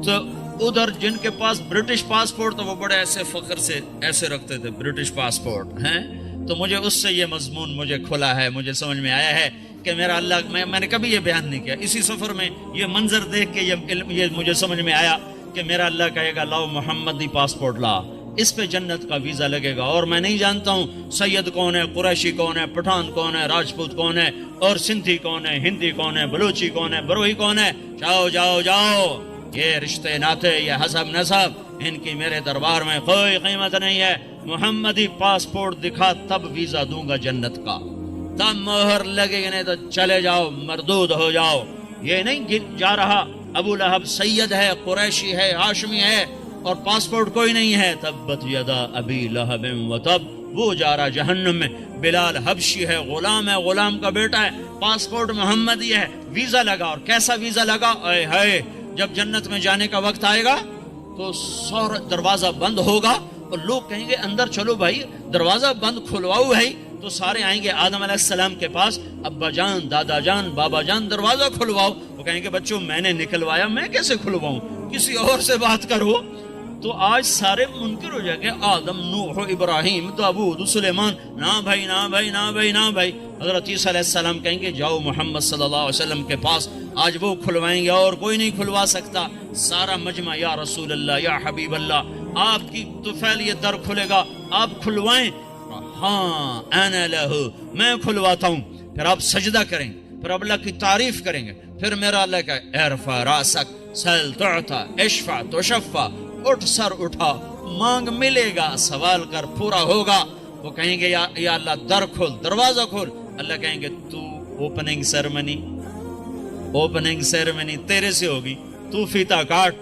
تو ادھر جن کے پاس برٹش پاسپورٹ تو وہ بڑے ایسے فخر سے ایسے رکھتے تھے برٹش پاسپورٹ ہیں۔ تو مجھے اس سے یہ مضمون مجھے کھلا ہے، مجھے سمجھ میں آیا ہے کہ میرا اللہ، میں نے کبھی یہ بیان نہیں کیا، اسی سفر میں یہ منظر دیکھ کے یہ مجھے سمجھ میں آیا کہ میرا اللہ کہے گا لاؤ محمدی پاسپورٹ لا، اس پہ جنت کا ویزا لگے گا۔ اور میں نہیں جانتا ہوں سید کون ہے، قریشی کون ہے، پٹھان کون ہے، راجپوت کون ہے، اور سندھی کون ہے، ہندی کون ہے، بلوچی کون ہے، بروہی کون ہے۔ جاؤ جاؤ جاؤ، یہ رشتے ناتے، یہ حسب نسب، ان کی میرے دربار میں کوئی قیمت نہیں ہے۔ محمدی پاسپورٹ دکھا تب ویزا دوں گا جنت کا، تب مہر لگے گی، نہیں تو چلے جاؤ، مردود ہو جاؤ۔ یہ نہیں جا رہا ابو لہب سید ہے، قریشی ہے، ہاشمی ہے، اور پاسپورٹ کوئی نہیں ہے، تبت یدا ابی لہب و تب، وہ جا رہا جہنم میں۔ بلال حبشی ہے، غلام ہے، غلام کا بیٹا ہے، پاسپورٹ محمدی ہے، ویزا لگا، اور کیسا ویزا لگا، اے ہے، جب جنت میں جانے کا وقت آئے گا تو سارا دروازہ بند ہوگا اور لوگ کہیں گے اندر چلو بھائی، دروازہ بند کھلواؤ بھائی، تو سارے آئیں گے آدم علیہ السلام کے پاس، ابا جان، دادا جان، بابا جان دروازہ کھلواؤ۔ وہ کہیں گے بچوں میں نے نکلوایا، میں کیسے کھلواؤں، کسی اور سے بات کرو۔ تو آج سارے منکر ہو جائے گے، آدم، نوح، ابراہیم، داود، سلیمان، نہ بھائی، نہ بھائی، نہ بھائی، نہ بھائی۔ حضرت عیسیٰ علیہ السلام کہیں گے جاؤ محمد صلی اللہ علیہ وسلم کے پاس، آج وہ کھلوائیں گے اور کوئی نہیں کھلوا سکتا. سارا مجمع یا رسول اللہ یا حبیب اللہ آپ کی طفیل یہ در کھلے گا آپ کھلوائیں. ہاں انا لہو میں کھلواتا ہوں. پھر آپ سجدہ کریں گے, پھر اللہ کی تعریف کریں گے, پھر میرا اللہ کا ارفع راسک سل تعطا اشفع تشفع, اٹھ سر اٹھا مانگ ملے گا, سوال کر پورا ہوگا. وہ کہیں گے یا اللہ در کھول, دروازہ کھول. اللہ کہیں گے تو اوپننگ سیرمنی تیرے سے ہوگی, تو فیتا کاٹ,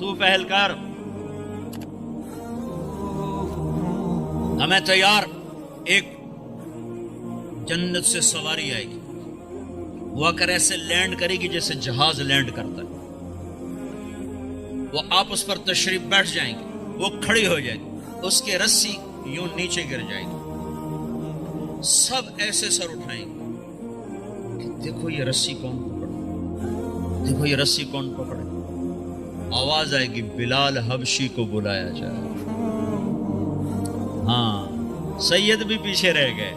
تو پہل کر. ہمیں تیار. ایک جنت سے سواری آئے گی, وہ اگر ایسے لینڈ کرے گی جیسے جہاز لینڈ کرتا ہے. وہ آپ اس پر تشریف بیٹھ جائیں گے, وہ کھڑی ہو جائے گی, اس کی رسی یوں نیچے گر جائے گی. سب ایسے سر اٹھائیں گے کہ دیکھو یہ رسی کون پکڑے, دیکھو یہ رسی کون پکڑے. آواز آئے گی بلال حبشی کو بلایا جائے. ہاں سید بھی پیچھے رہ گئے,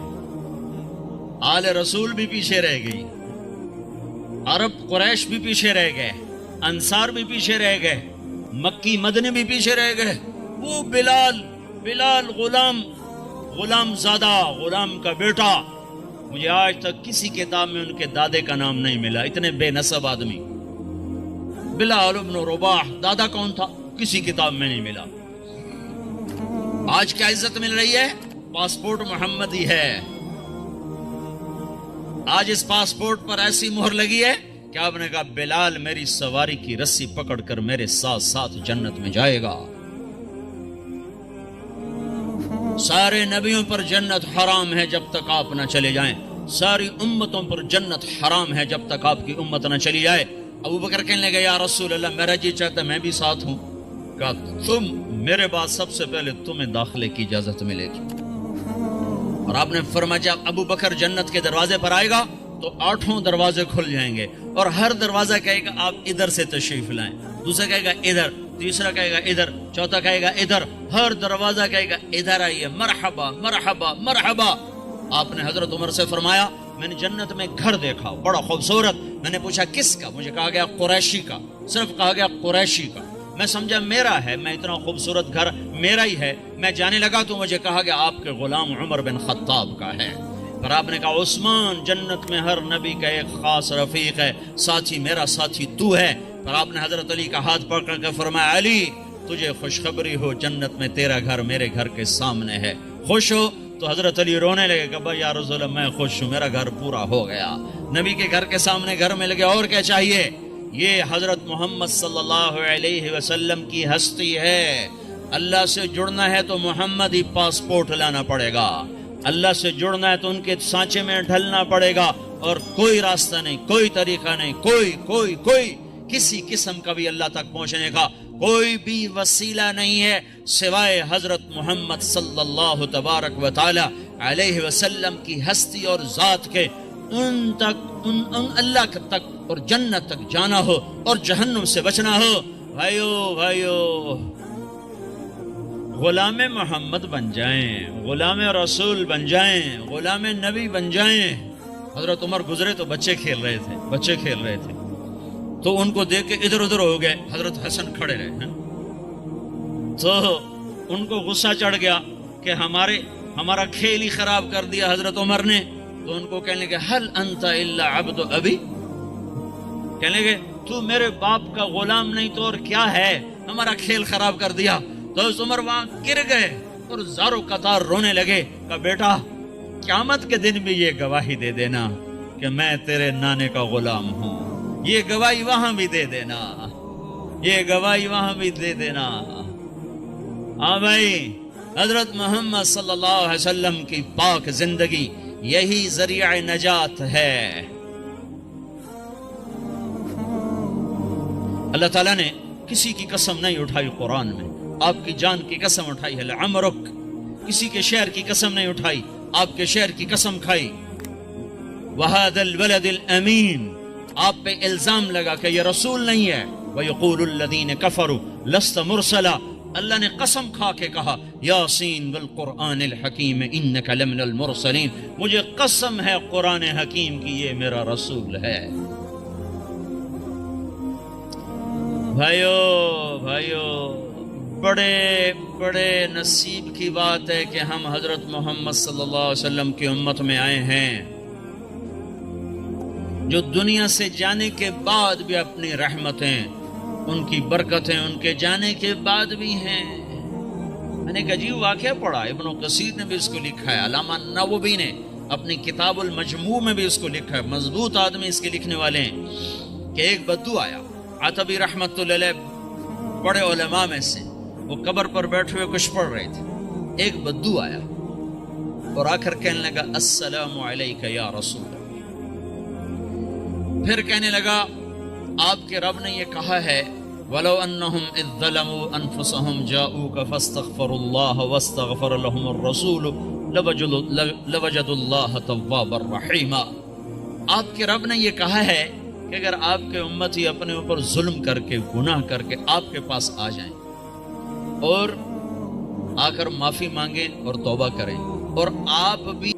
آل رسول بھی پیچھے رہ گئی, عرب قریش بھی پیچھے رہ گئے, انصار بھی پیچھے رہ گئے, مکی مدنی بھی پیچھے رہ گئے. وہ بلال غلام زادہ, غلام کا بیٹا. مجھے آج تک کسی کتاب میں ان کے دادے کا نام نہیں ملا, اتنے بے نسب آدمی. بلال ابن رباح دادا کون تھا کسی کتاب میں نہیں ملا. آج کیا عزت مل رہی ہے؟ پاسپورٹ محمدی ہے. آج اس پاسپورٹ پر ایسی مہر لگی ہے کہ آپ نے کہا بلال میری سواری کی رسی پکڑ کر میرے ساتھ ساتھ جنت میں جائے گا. سارے نبیوں پر جنت حرام ہے جب تک آپ نہ چلے جائیں. ساری امتوں پر جنت حرام ہے جب تک آپ کی امت نہ چلی جائے. ابو بکر کہنے لگے یا رسول اللہ میرا جی چاہتا میں بھی ساتھ ہوں. کہا تم میرے بعد سب سے پہلے تمہیں داخلے کی اجازت ملے گی. اور آپ نے فرمایا جب ابو بکر جنت کے دروازے پر آئے گا تو 8 دروازے کھل جائیں گے, اور ہر دروازہ کہے گا آپ ادھر سے تشریف لائیں, دوسرا کہے گا ادھر, تیسرا کہے گا ادھر, چوتھا کہے گا ادھر, ہر دروازہ کہے گا ادھر آئیے, مرحبا مرحبا مرحبا. آپ نے حضرت عمر سے فرمایا میں نے جنت میں گھر دیکھا بڑا خوبصورت. میں نے پوچھا کس کا؟ مجھے کہا گیا قریشی کا, صرف کہا گیا قریشی کا. میں سمجھا میرا ہے, میں اتنا خوبصورت گھر میرا ہی ہے. میں جانے لگا تو مجھے کہا گیا آپ کے غلام عمر بن خطاب کا ہے. پر آپ نے کہا عثمان جنت میں ہر نبی کا ایک خاص رفیق ہے, ساتھی میرا ساتھی تو ہے. پر آپ نے حضرت علی کا ہاتھ پکڑ کے فرمایا علی تجھے خوشخبری ہو جنت میں تیرا گھر میرے گھر کے سامنے ہے, خوش ہو؟ تو حضرت علی رونے لگے کہ بھائی یا رسول اللہ میں خوش ہوں, میرا گھر پورا ہو گیا, نبی کے گھر کے سامنے گھر میں لگے, اور کیا چاہیے. یہ حضرت محمد صلی اللہ علیہ وسلم کی ہستی ہے. اللہ سے جڑنا ہے تو محمد ہی پاسپورٹ لانا پڑے گا, اللہ سے جڑنا ہے تو ان کے سانچے میں ڈھلنا پڑے گا, اور کوئی راستہ نہیں, کوئی طریقہ نہیں, کوئی کسی قسم کا بھی اللہ تک پہنچنے کا کوئی بھی وسیلہ نہیں ہے سوائے حضرت محمد صلی اللہ تبارک و تعالی علیہ وسلم کی ہستی اور ذات کے. ان اللہ تک اور جنت تک جانا ہو اور جہنم سے بچنا ہو. بھائیو غلام محمد بن جائیں, غلام رسول بن جائیں, غلام نبی بن جائیں. حضرت عمر گزرے تو بچے کھیل رہے تھے تو ان کو دیکھ کے ادھر ادھر ہو گئے. حضرت حسن کھڑے رہے ہیں تو ان کو غصہ چڑھ گیا کہ ہمارا کھیل ہی خراب کر دیا حضرت عمر نے. تو ان کو کہنے لگے حل انت الا عبد ابی, کہنے لگے تو میرے باپ کا غلام نہیں تو اور کیا ہے, ہمارا کھیل خراب کر دیا. تو اس عمر وہاں گر گئے اور زارو قطار رونے لگے کہ بیٹا قیامت کے دن بھی یہ گواہی دے دینا کہ میں تیرے نانے کا غلام ہوں, یہ گواہی وہاں بھی دے دینا, یہ گواہی وہاں بھی دے دینا. ہاں بھائی, حضرت محمد صلی اللہ علیہ وسلم کی پاک زندگی یہی ذریعہ نجات ہے. اللہ تعالیٰ نے کسی کی قسم نہیں اٹھائی قرآن میں, آپ کی جان کی قسم اٹھائی ہے لعمرک. کسی کے شہر کی قسم نہیں اٹھائی, آپ کے شہر کی قسم کھائی. وَهَذَا الْبَلَدِ الْأَمِينَ, آپ پہ الزام لگا کہ یہ رسول نہیں ہے. وَيَقُولُ الَّذِينَ كَفَرُوا لَسْتَ مُرْسَلًا, اللہ نے قسم کھا کے کہا یاسین والقرآن الحکیم انک لمن المرسلین, مجھے قسم ہے قرآن حکیم کی یہ میرا رسول ہے. بھائیو بڑے بڑے نصیب کی بات ہے کہ ہم حضرت محمد صلی اللہ علیہ وسلم کی امت میں آئے ہیں، جو دنیا سے جانے کے بعد بھی اپنی رحمتیں، ان کی برکتیں ان کے جانے کے بعد بھی ہیں۔ میں نے ایک عجیب واقعہ پڑھا، ابن کثیر نے بھی اس کو لکھا ہے، علامہ نووی نے اپنی کتاب المجموع میں بھی اس کو لکھا ہے، مضبوط آدمی اس کے لکھنے والے ہیں، کہ ایک بدو آیا، عتبی رحمت اللہ علیہ بڑے علماء میں سے، وہ قبر پر بیٹھے ہوئے کچھ پڑھ رہے تھے، ایک بدو آیا اور آ کر کہنے لگا السلام علیک یا رسول اللہ، پھر کہنے لگا آپ کے رب نے یہ کہا ہے وَلَوْ أَنَّهُمْ إِذْ ظَلَمُوا أَنفُسَهُمْ جَاءُوكَ فَاسْتَغْفَرُوا اللَّهَ وَاسْتَغْفَرَ لَهُمُ الرَّسُولُ لَوَجَدُوا اللَّهَ تَوَّابًا رَحِيمًا۔ آپ کے رب نے یہ کہا ہے کہ اگر آپ کے امتی اپنے اوپر ظلم کر کے گناہ کر کے آپ کے پاس آ جائیں اور آ کر معافی مانگیں اور توبہ کریں، اور آپ بھی